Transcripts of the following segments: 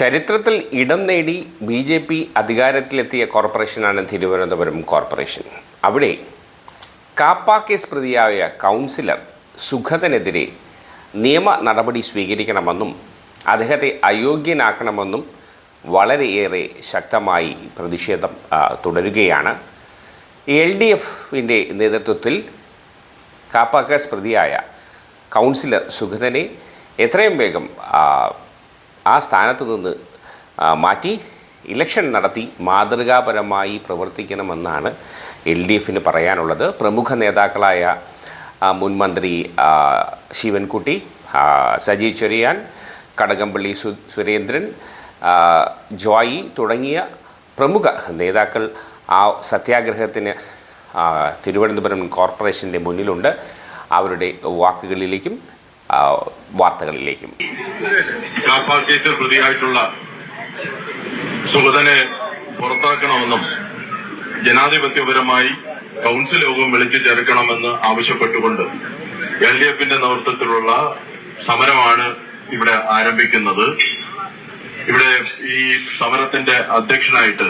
ചരിത്രത്തിൽ ഇടം നേടി BJP അധികാരത്തിലെത്തിയ കോർപ്പറേഷനാണ് തിരുവനന്തപുരം കോർപ്പറേഷൻ. അവിടെ കാപ്പ കേസ് പ്രതിയായ കൗൺസിലർ സുഗതനെതിരെ നിയമ നടപടി സ്വീകരിക്കണമെന്നും അദ്ദേഹത്തെ അയോഗ്യനാക്കണമെന്നും വളരെയേറെ ശക്തമായി പ്രതിഷേധം തുടരുകയാണ്. LDFിൻ്റെ നേതൃത്വത്തിൽ കാപ്പ കേസ് പ്രതിയായ കൗൺസിലർ സുഗതനെ എത്രയും വേഗം ആ സ്ഥാനത്തു നിന്ന് മാറ്റി ഇലക്ഷൻ നടത്തി മാതൃകാപരമായി പ്രവർത്തിക്കണമെന്നാണ് LDFിന് പറയാനുള്ളത്. പ്രമുഖ നേതാക്കളായ മുൻ മന്ത്രി ശിവൻകുട്ടി, സജി ചെറിയാൻ, കടകംപള്ളി സുരേന്ദ്രൻ, ജോയി തുടങ്ങിയ പ്രമുഖ നേതാക്കൾ ആ സത്യാഗ്രഹത്തിന് തിരുവനന്തപുരം കോർപ്പറേഷൻ്റെ മുന്നിലുണ്ട്. അവരുടെ വാക്കുകളിലേക്കും വാർത്തകളിലേക്കും. കാപ്പ കേസിൽ പ്രതിയായിട്ടുള്ള സുഗതനെ പുറത്താക്കണമെന്നും ജനാധിപത്യപരമായി കൗൺസിൽ യോഗം വിളിച്ചു ചേർക്കണമെന്ന് ആവശ്യപ്പെട്ടുകൊണ്ട് LDFിന്റെ നേതൃത്വത്തിലുള്ള സമരമാണ് ഇവിടെ ആരംഭിക്കുന്നത്. ഇവിടെ ഈ സമരത്തിന്റെ അധ്യക്ഷനായിട്ട്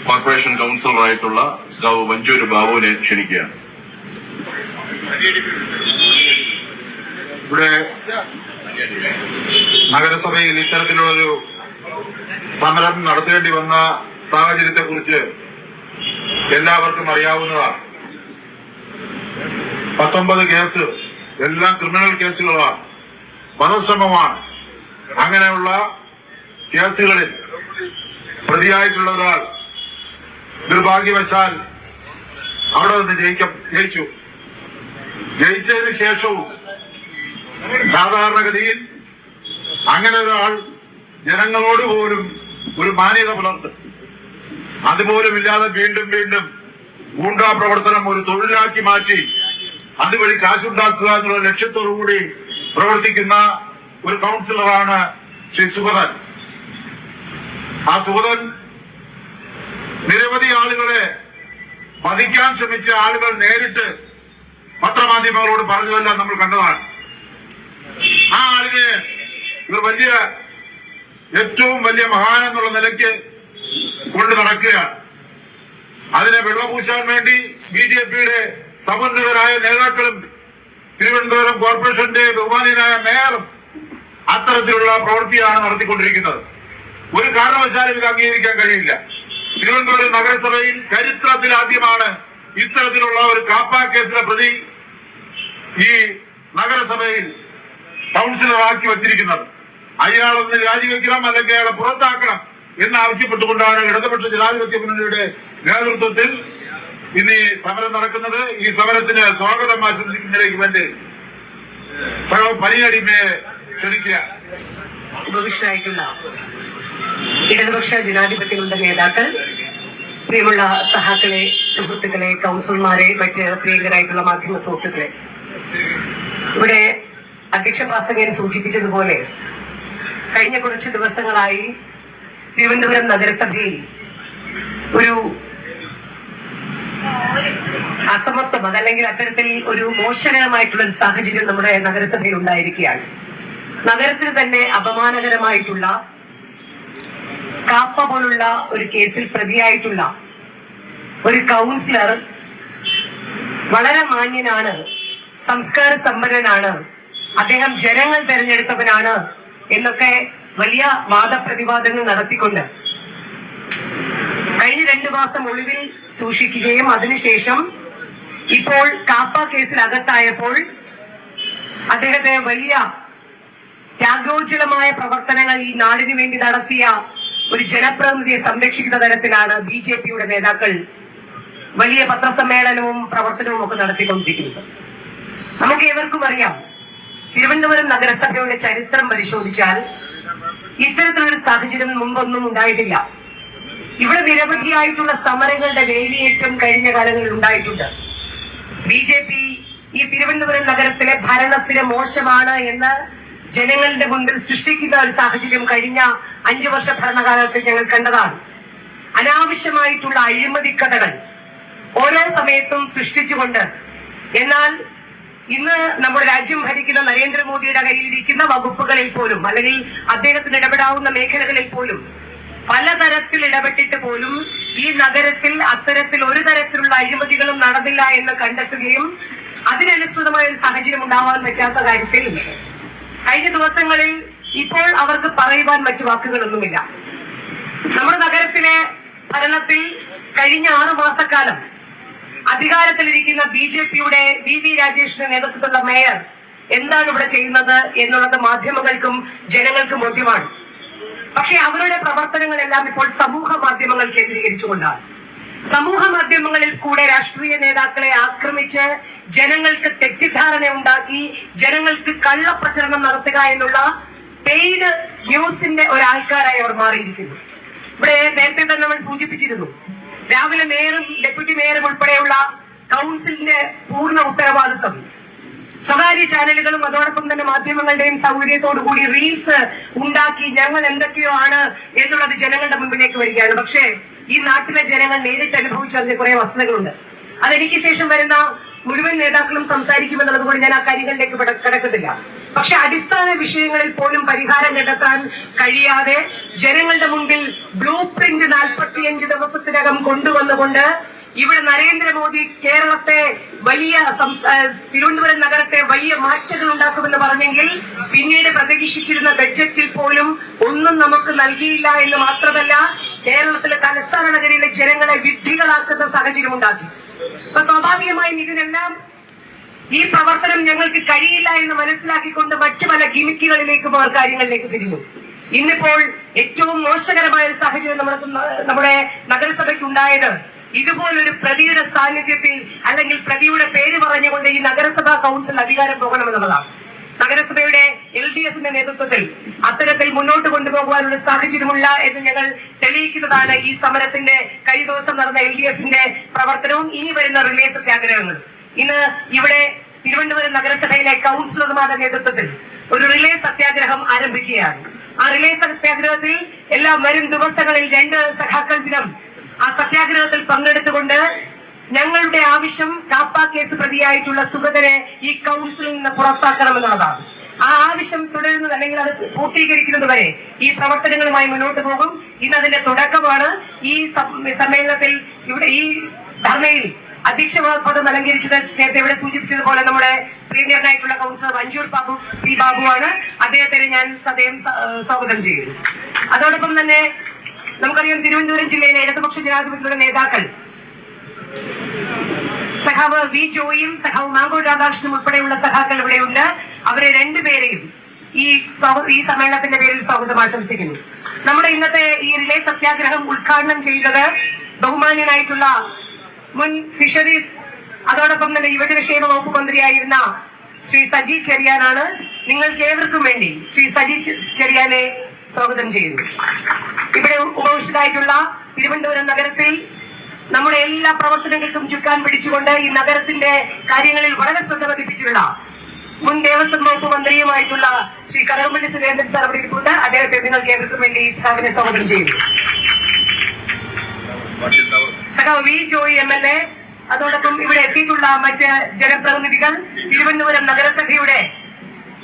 കോർപ്പറേഷൻ കൗൺസിലറായിട്ടുള്ള മഞ്ചൂര് ബാബുവിനെ ക്ഷണിക്കുകയാണ്. ഇവിടെ നഗരസഭയിൽ ഇത്തരത്തിലുള്ളൊരു സമരം നടത്തേണ്ടി വന്ന സാഹചര്യത്തെ കുറിച്ച് എല്ലാവർക്കും അറിയാവുന്നതാണ്. 19 കേസ്, എല്ലാം ക്രിമിനൽ കേസുകളാണ്, വധശ്രമമാണ്. അങ്ങനെയുള്ള കേസുകളിൽ പ്രതിയായിട്ടുള്ള ഒരാൾ നിർഭാഗ്യവശാൽ അവിടെ നിന്ന് ജയിച്ചു. ജയിച്ചതിന് ശേഷവും സാധാരണഗതിയിൽ അങ്ങനെ ഒരാൾ ജനങ്ങളോട് പോലും ഒരു മാന്യത പുലർത്തും. അതുപോലും ഇല്ലാതെ വീണ്ടും ഗൂണ്ടാ പ്രവർത്തനം ഒരു തൊഴിലാക്കി മാറ്റി അതുവഴി കാശുണ്ടാക്കുക എന്നുള്ള ലക്ഷ്യത്തോടുകൂടി പ്രവർത്തിക്കുന്ന ഒരു കൗൺസിലറാണ് ശ്രീ സുഗതൻ. ആ സുഗതൻ നിരവധി ആളുകളെ വധിക്കാൻ ശ്രമിച്ച ആളുകൾ നേരിട്ട് പത്രമാധ്യമങ്ങളോട് പറഞ്ഞതെല്ലാം നമ്മൾ കണ്ടതാണ്. ആ ആളിനെ ഏറ്റവും വലിയ മഹാനെന്നുള്ള നിലയ്ക്ക് കൊണ്ട് നടക്കുകയാണ്. അതിനെ വെള്ളപൂശാൻ വേണ്ടി BJPയുടെ സമുന്നതരായ നേതാക്കളും തിരുവനന്തപുരം കോർപ്പറേഷന്റെ ബഹുമാനീയനായ മേയറും അത്തരത്തിലുള്ള പ്രവൃത്തിയാണ് നടത്തിക്കൊണ്ടിരിക്കുന്നത്. ഒരു കാരണവശാലും ഇത് അംഗീകരിക്കാൻ കഴിയില്ല. തിരുവനന്തപുരം നഗരസഭയിൽ ചരിത്രത്തിൽ ആദ്യമാണ് ഇത്തരത്തിലുള്ള ഒരു കാപ്പ കേസിലെ പ്രതി ഈ നഗരസഭയിൽ കൗൺസിലറാക്കി വച്ചിരിക്കുന്നത്. അയാളൊന്ന് രാജിവെക്കണം, അല്ലെങ്കിൽ അയാളെ പുറത്താക്കണം എന്നാവശ്യപ്പെട്ടുകൊണ്ടാണ് ഇടതുപക്ഷ ജനാധിപത്യ മുന്നണിയുടെ നേതൃത്വത്തിൽ ഇന്ന് ഈ സമരം നടക്കുന്നത്. ഈ സമരത്തിന് സ്വാഗതം ആശംസിക്കുന്നതിലേക്ക് വേണ്ടി പരിയടിമയെ ക്ഷണിക്കുക. ഉപവിഷ്ടരായിട്ടുള്ള ഇടതുപക്ഷ ജനാധിപത്യങ്ങളുടെ നേതാക്കൾ, പ്രിയമുള്ള സഹാക്കളെ, സുഹൃത്തുക്കളെ, കൗൺസിലർമാരെ, മറ്റ് പ്രിയങ്കരായിട്ടുള്ള മാധ്യമ സുഹൃത്തുക്കളെ, ഇവിടെ അധ്യക്ഷ പ്രസംഗകൻ സൂചിപ്പിച്ചതുപോലെ കഴിഞ്ഞ കുറച്ച് ദിവസങ്ങളായി തിരുവനന്തപുരം നഗരസഭയിൽ ഒരു അസമത്വം, അതല്ലെങ്കിൽ അത്തരത്തിൽ ഒരു മോശകരമായിട്ടുള്ള സാഹചര്യം നമ്മുടെ നഗരസഭയിൽ ഉണ്ടായിരിക്കുകയാണ്. നഗരത്തിന് തന്നെ അപമാനകരമായിട്ടുള്ള കാപ്പ പോലുള്ള ഒരു കേസിൽ പ്രതിയായിട്ടുള്ള ഒരു കൗൺസിലർ വളരെ മാന്യനാണ്, സംസ്കാര സമ്പന്നനാണ്, അദ്ദേഹം ജനങ്ങൾ തെരഞ്ഞെടുത്തവനാണ് എന്നൊക്കെ വലിയ വാദപ്രതിവാദങ്ങൾ നടത്തിക്കൊണ്ട് കഴിഞ്ഞ 2 മാസം ഒളിവിൽ സൂക്ഷിക്കുകയും അതിനുശേഷം ഇപ്പോൾ കാപ്പ കേസിൽ അകത്തായപ്പോൾ അദ്ദേഹത്തെ വലിയ ത്യാഗോജ്വലമായ പ്രവർത്തനങ്ങൾ ഈ നാടിനു വേണ്ടി നടത്തിയ ഒരു ജനപ്രതിനിധിയെ സംരക്ഷിക്കുന്ന തരത്തിലാണ് BJPയുടെ നേതാക്കൾ വലിയ പത്രസമ്മേളനവും പ്രവർത്തനവും ഒക്കെ നടത്തിക്കൊണ്ടിരിക്കുന്നത്. നമുക്ക് ഏവർക്കും അറിയാം, തിരുവനന്തപുരം നഗരസഭയുടെ ചരിത്രം പരിശോധിച്ചാൽ ഇത്തരത്തിലൊരു സാഹചര്യം മുമ്പൊന്നും ഉണ്ടായിട്ടില്ല. ഇവിടെ നിരവധിയായിട്ടുള്ള സമരങ്ങളുടെ വേലിയേറ്റം കഴിഞ്ഞ കാലങ്ങളിൽ ഉണ്ടായിട്ടുണ്ട്. BJP ഈ തിരുവനന്തപുരം നഗരത്തിലെ ഭരണത്തിന് മോശമാണ് എന്ന് ജനങ്ങളുടെ മുൻപിൽ സൃഷ്ടിക്കുന്ന ഒരു സാഹചര്യം കഴിഞ്ഞ 5 വർഷ ഭരണകാലത്തിൽ ഞങ്ങൾ കണ്ടതാണ്. അനാവശ്യമായിട്ടുള്ള അഴിമതി കഥകൾ ഓരോ സമയത്തും സൃഷ്ടിച്ചുകൊണ്ട്, എന്നാൽ ഇന്ന് നമ്മുടെ രാജ്യം ഭരിക്കുന്ന നരേന്ദ്രമോദിയുടെ കയ്യിലിരിക്കുന്ന വകുപ്പുകളിൽ പോലും അല്ലെങ്കിൽ അദ്ദേഹത്തിന് ഇടപെടാവുന്ന മേഖലകളിൽ പോലും പലതരത്തിൽ ഇടപെട്ടിട്ട് പോലും ഈ നഗരത്തിൽ അത്തരത്തിൽ ഒരു തരത്തിലുള്ള അഴിമതികളും നടന്നില്ല എന്ന് കണ്ടെത്തുകയും അതിനനുസൃതമായ ഒരു സാഹചര്യം ഉണ്ടാവാൻ പറ്റാത്ത കാര്യത്തിൽ കഴിഞ്ഞ ദിവസങ്ങളിൽ ഇപ്പോൾ അവർക്ക് പറയുവാൻ മറ്റു വാക്കുകളൊന്നുമില്ല. നമ്മുടെ നഗരത്തിലെ ഭരണത്തിൽ കഴിഞ്ഞ 6 മാസക്കാലം അധികാരത്തിലിരിക്കുന്ന BJPയുടെ VV രാജേഷിന്റെ നേതൃത്വത്തിലുള്ള മേയർ എന്താണ് ഇവിടെ ചെയ്യുന്നത് എന്നുള്ളത് മാധ്യമങ്ങൾക്കും ജനങ്ങൾക്കും ബോധ്യമാണ്. പക്ഷെ അവരുടെ പ്രവർത്തനങ്ങളെല്ലാം ഇപ്പോൾ സമൂഹ മാധ്യമങ്ങൾ കേന്ദ്രീകരിച്ചുകൊണ്ടാണ്. സമൂഹ മാധ്യമങ്ങളിൽ കൂടെ രാഷ്ട്രീയ നേതാക്കളെ ആക്രമിച്ച് ജനങ്ങൾക്ക് തെറ്റിദ്ധാരണ ഉണ്ടാക്കി ജനങ്ങൾക്ക് കള്ളപ്രചരണം നടത്തുക എന്നുള്ള പെയ്ഡ് ന്യൂസിന്റെ ഒരാൾക്കാരായി അവർ മാറിയിരിക്കുന്നു. ഇവിടെ നേരത്തെ തന്നെ നമ്മൾ സൂചിപ്പിച്ചിരുന്നു, രാവിലെ മേയറും ഡെപ്യൂട്ടി മേയറും ഉൾപ്പെടെയുള്ള കൗൺസിലിന്റെ പൂർണ്ണ ഉത്തരവാദിത്വം സ്വകാര്യ ചാനലുകളും അതോടൊപ്പം തന്നെ മാധ്യമങ്ങളുടെയും സൗകര്യത്തോടുകൂടി റീൽസ് ഉണ്ടാക്കി ഞങ്ങൾ എന്തൊക്കെയോ ആണ് എന്നുള്ളത് ജനങ്ങളുടെ മുമ്പിലേക്ക് വരികയാണ്. പക്ഷേ ഈ നാട്ടിലെ ജനങ്ങൾ നേരിട്ട് അനുഭവിച്ചതിന്റെ കുറെ വസ്തുതകളുണ്ട്. അതെനിക്ക് ശേഷം വരുന്ന മുഴുവൻ നേതാക്കളും സംസാരിക്കുമെന്നുള്ളത് കൊണ്ട് ഞാൻ ആ കാര്യങ്ങളിലേക്ക് കിടക്കുന്നില്ല. പക്ഷെ അടിസ്ഥാന വിഷയങ്ങളിൽ പോലും പരിഹാരം കണ്ടെത്താൻ കഴിയാതെ ജനങ്ങളുടെ മുമ്പിൽ ബ്ലൂ പ്രിന്റ് 45 ദിവസത്തിനകം കൊണ്ടുവന്നുകൊണ്ട് ഇവിടെ നരേന്ദ്രമോദി കേരളത്തെ വലിയ തിരുവനന്തപുരം നഗരത്തെ വലിയ മാറ്റങ്ങൾ ഉണ്ടാക്കുമെന്ന് പറഞ്ഞെങ്കിൽ പിന്നീട് പ്രതീക്ഷിച്ചിരുന്ന ബഡ്ജറ്റിൽ പോലും ഒന്നും നമുക്ക് നൽകിയില്ല എന്ന് മാത്രമല്ല കേരളത്തിലെ തലസ്ഥാന നഗരിയിലെ ജനങ്ങളെ വിഡ്ഢികളാക്കുന്ന സാഹചര്യം ഉണ്ടാക്കി. അപ്പൊ സ്വാഭാവികമായും ഇതിനെല്ലാം ഈ പ്രവർത്തനം ഞങ്ങൾക്ക് കഴിയില്ല എന്ന് മനസ്സിലാക്കിക്കൊണ്ട് മറ്റു പല ഗിമിക്കുകളിലേക്കും അവർ കാര്യങ്ങളിലേക്ക് തിരിഞ്ഞു. ഇന്നിപ്പോൾ ഏറ്റവും മോശകരമായ ഒരു സാഹചര്യം നമ്മുടെ നഗരസഭയ്ക്ക് ഉണ്ടായത് ഇതുപോലൊരു പ്രതിയുടെ സാന്നിധ്യത്തിൽ അല്ലെങ്കിൽ പ്രതിയുടെ പേര് പറഞ്ഞുകൊണ്ട് ഈ നഗരസഭാ കൗൺസിൽ അധികാരം പോകണമെന്നുള്ളതാണ്. നഗരസഭയുടെ LDFന്റെ നേതൃത്വത്തിൽ അത്തരത്തിൽ മുന്നോട്ട് കൊണ്ടുപോകുവാനുള്ള സാഹചര്യമുള്ള എന്ന് ഞങ്ങൾ തെളിയിക്കുന്നതാണ് ഈ സമരത്തിന്റെ കഴിഞ്ഞ ദിവസം നടന്ന LDFന്റെ പ്രവർത്തനവും ഇനി വരുന്ന റിലേ സത്യാഗ്രഹങ്ങളും. ഇന്ന് ഇവിടെ തിരുവനന്തപുരം നഗരസഭയിലെ കൗൺസിലർമാരുടെ നേതൃത്വത്തിൽ ഒരു റിലേ സത്യാഗ്രഹം ആരംഭിക്കുകയാണ്. ആ റിലേ സത്യാഗ്രഹത്തിൽ എല്ലാ വരും ദിവസങ്ങളിൽ 2 സഖാക്കൾ വീതം ആ സത്യാഗ്രഹത്തിൽ പങ്കെടുത്തുകൊണ്ട് ഞങ്ങളുടെ ആവശ്യം കാപ്പ കേസ് പ്രതിയായിട്ടുള്ള സുഗതനെ ഈ കൗൺസിലിൽ നിന്ന് പുറത്താക്കണമെന്നുള്ളതാണ്. ആ ആവശ്യം തുടരുന്നത് അല്ലെങ്കിൽ അത് പൂർത്തീകരിക്കുന്നത് വരെ ഈ പ്രവർത്തനങ്ങളുമായി മുന്നോട്ട് പോകും. ഇന്ന് അതിന്റെ തുടക്കമാണ്. ഈ സമ്മേളനത്തിൽ ഇവിടെ ഈ ധർണയിൽ അധ്യക്ഷ പദം അലങ്കരിച്ചത് നേരത്തെ ഇവിടെ സൂചിപ്പിച്ചതുപോലെ നമ്മുടെ പ്രീമിയറിനായിട്ടുള്ള കൗൺസിലർ മഞ്ജൂർ പി ബാബുവാണ്. അദ്ദേഹത്തിന് ഞാൻ സദയം സ്വാഗതം ചെയ്യുന്നു. അതോടൊപ്പം തന്നെ നമുക്കറിയാം തിരുവനന്തപുരം ജില്ലയിലെ ഇടതുപക്ഷ ജനാധിപത്യയുടെ നേതാക്കൾ സഖാവ് V ജോയിയും സഖാവ് മാങ്കോട് രാധാകൃഷ്ണനും ഉൾപ്പെടെയുള്ള സഖാക്കൾ ഇവിടെയുണ്ട്. അവരെ രണ്ടുപേരെയും ഈ സമ്മേളനത്തിന്റെ പേരിൽ സ്വാഗതം ആശംസിക്കുന്നു. നമ്മുടെ ഇന്നത്തെ ഈ റിലേ സത്യാഗ്രഹം ഉദ്ഘാടനം ചെയ്തത് ബഹുമാന്യനായിട്ടുള്ള മുൻ ഫിഷറീസ് അതോടൊപ്പം തന്നെ യുവജനക്ഷേമ വകുപ്പ് മന്ത്രിയായിരുന്ന ശ്രീ സജി ചെറിയാനാണ്. നിങ്ങൾക്ക് ഏവർക്കും വേണ്ടി ശ്രീ സജി ചെറിയാനെ സ്വാഗതം ചെയ്യുന്നു. ഇവിടെ ഉപവിഷ്ടരായിട്ടുള്ള തിരുവനന്തപുരം നഗരത്തിൽ നമ്മുടെ എല്ലാ പ്രവർത്തനങ്ങൾക്കും ചുക്കാൻ പിടിച്ചുകൊണ്ട് ഈ നഗരത്തിന്റെ കാര്യങ്ങളിൽ വളരെ ശ്രദ്ധ പതിപ്പിച്ചിട്ടുള്ള മുൻ ദേവസ്വം വകുപ്പ് മന്ത്രിയുമായിട്ടുള്ള ശ്രീ കടകംപള്ളി സുരേന്ദ്രൻ സാർ ഇവിടെ ഇരിപ്പുണ്ട്. അദ്ദേഹത്തെ നിങ്ങൾക്ക് ഏവർക്കും വേണ്ടി ഈ സഖാവിനെ സ്വാഗതം ചെയ്യുന്നു. സഖാവ് V ജോയി MLA അതോടൊപ്പം ഇവിടെ എത്തിയിട്ടുള്ള മറ്റ് ജനപ്രതിനിധികൾ തിരുവനന്തപുരം നഗരസഭയുടെ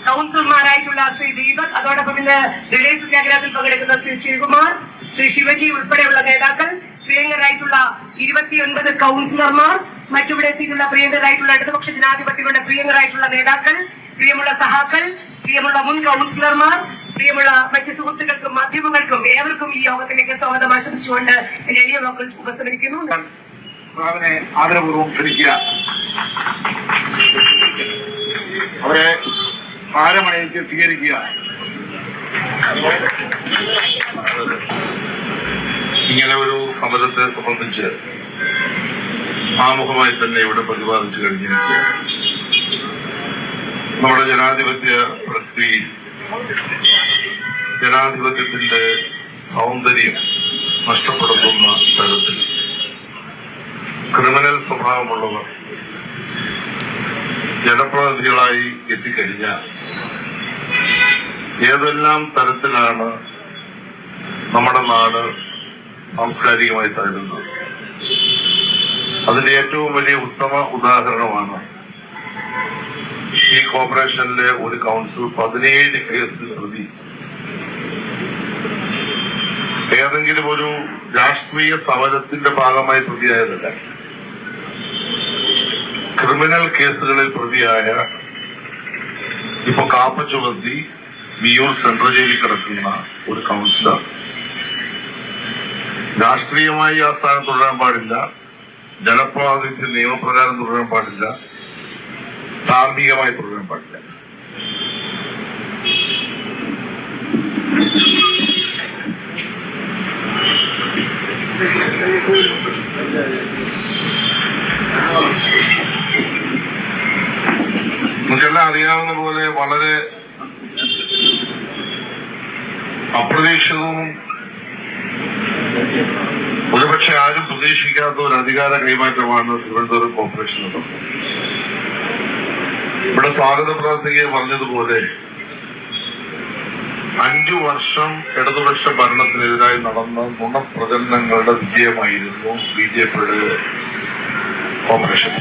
കൗൺസിലർമാരായിട്ടുള്ള ശ്രീ ദീപക് അതോടൊപ്പം ഇന്ന് റിലേ സത്യാഗ്രഹത്തിൽ പങ്കെടുക്കുന്ന ശ്രീ ശ്രീകുമാർ ശ്രീ ശിവജി ഉൾപ്പെടെയുള്ള നേതാക്കൾ പ്രിയങ്കരായിട്ടുള്ള 29 കൗൺസിലർമാർ മറ്റിവിടെ എത്തിയിട്ടുള്ള പ്രിയങ്കരായിട്ടുള്ള ഇടതുപക്ഷ ജനാധിപത്യങ്ങളുടെ പ്രിയങ്കരായിട്ടുള്ള നേതാക്കൾ പ്രിയമുള്ള സഹാക്കൾ പ്രിയമുള്ള മുൻ കൗൺസിലർമാർ പ്രിയമുള്ള മറ്റ് സുഹൃത്തുക്കൾക്കും മാധ്യമങ്ങൾക്കും ഏവർക്കും ഈ യോഗത്തിലേക്ക് സ്വാഗതം ആശംസിച്ചുകൊണ്ട് എന്റെ എളിയ മക്കൾ ഉപസംഹരിക്കുന്നു. സാറിനെ ആദരപൂർവ്വം ക്ഷണിക്കുക. അവരെ ഭാരമണിയിച്ച് സ്വീകരിക്കുക. ഇങ്ങനെ ഒരു സമരത്തെ സംബന്ധിച്ച് ആമുഖമായി തന്നെ ഇവിടെ പ്രതിപാദിച്ചു കഴിഞ്ഞിരിക്കുകയാണ്. നമ്മുടെ ജനാധിപത്യ പ്രക്രിയയിൽ ജനാധിപത്യത്തിന്റെ സൗന്ദര്യം നഷ്ടപ്പെടുത്തുന്ന തരത്തിൽ ക്രിമിനൽ സ്വഭാവമുള്ളവർ ജനപ്രതിനിധികളായി എത്തിക്കഴിഞ്ഞാൽ ഏതെല്ലാം തരത്തിലാണ് നമ്മുടെ നാട് സാംസ്കാരികമായി തകരുന്നത്. അതിന്റെ ഏറ്റവും വലിയ ഉത്തമ ഉദാഹരണമാണ് ഈ കോർപ്പറേഷനിലെ ഒരു കൗൺസിൽ 17 കേസിൽ പ്രതി. ഏതെങ്കിലും ഒരു രാഷ്ട്രീയ സമരത്തിന്റെ ഭാഗമായി പ്രതിയായതല്ല, ക്രിമിനൽ കേസുകളിൽ പ്രതിയായ, ഇപ്പൊ കാപ്പ ചുമത്തി വിയൂർ സെൻട്രൽ ജയിലിൽ കിടക്കുന്ന ഒരു കൗൺസിലർ രാഷ്ട്രീയമായി ആ സ്ഥാനം തുടരാൻ പാടില്ല, ജനപ്രാതിനിധ്യ നിയമപ്രകാരം തുടരാൻ പാടില്ല, ധാർമ്മികമായി തുടരാൻ പാടില്ല. നമുക്കെല്ലാം അറിയാവുന്ന പോലെ വളരെ അപ്രതീക്ഷിതവും ഒരുപക്ഷെ ആരും പ്രതീക്ഷിക്കാത്ത ഒരു അധികാര കൈമാറ്റമാണ് തിരുവനന്തപുരം കോർപ്പറേഷൻ നടന്നത്. ഇവിടെ സ്വാഗത പ്രാസംഗിക പറഞ്ഞതുപോലെ 5 വർഷം ഇടതുപക്ഷ ഭരണത്തിനെതിരായി നടന്ന നുണപ്രചരണങ്ങളുടെ വിജയമായിരുന്നു ബിജെപിയുടെ കോർപ്പറേഷൻ.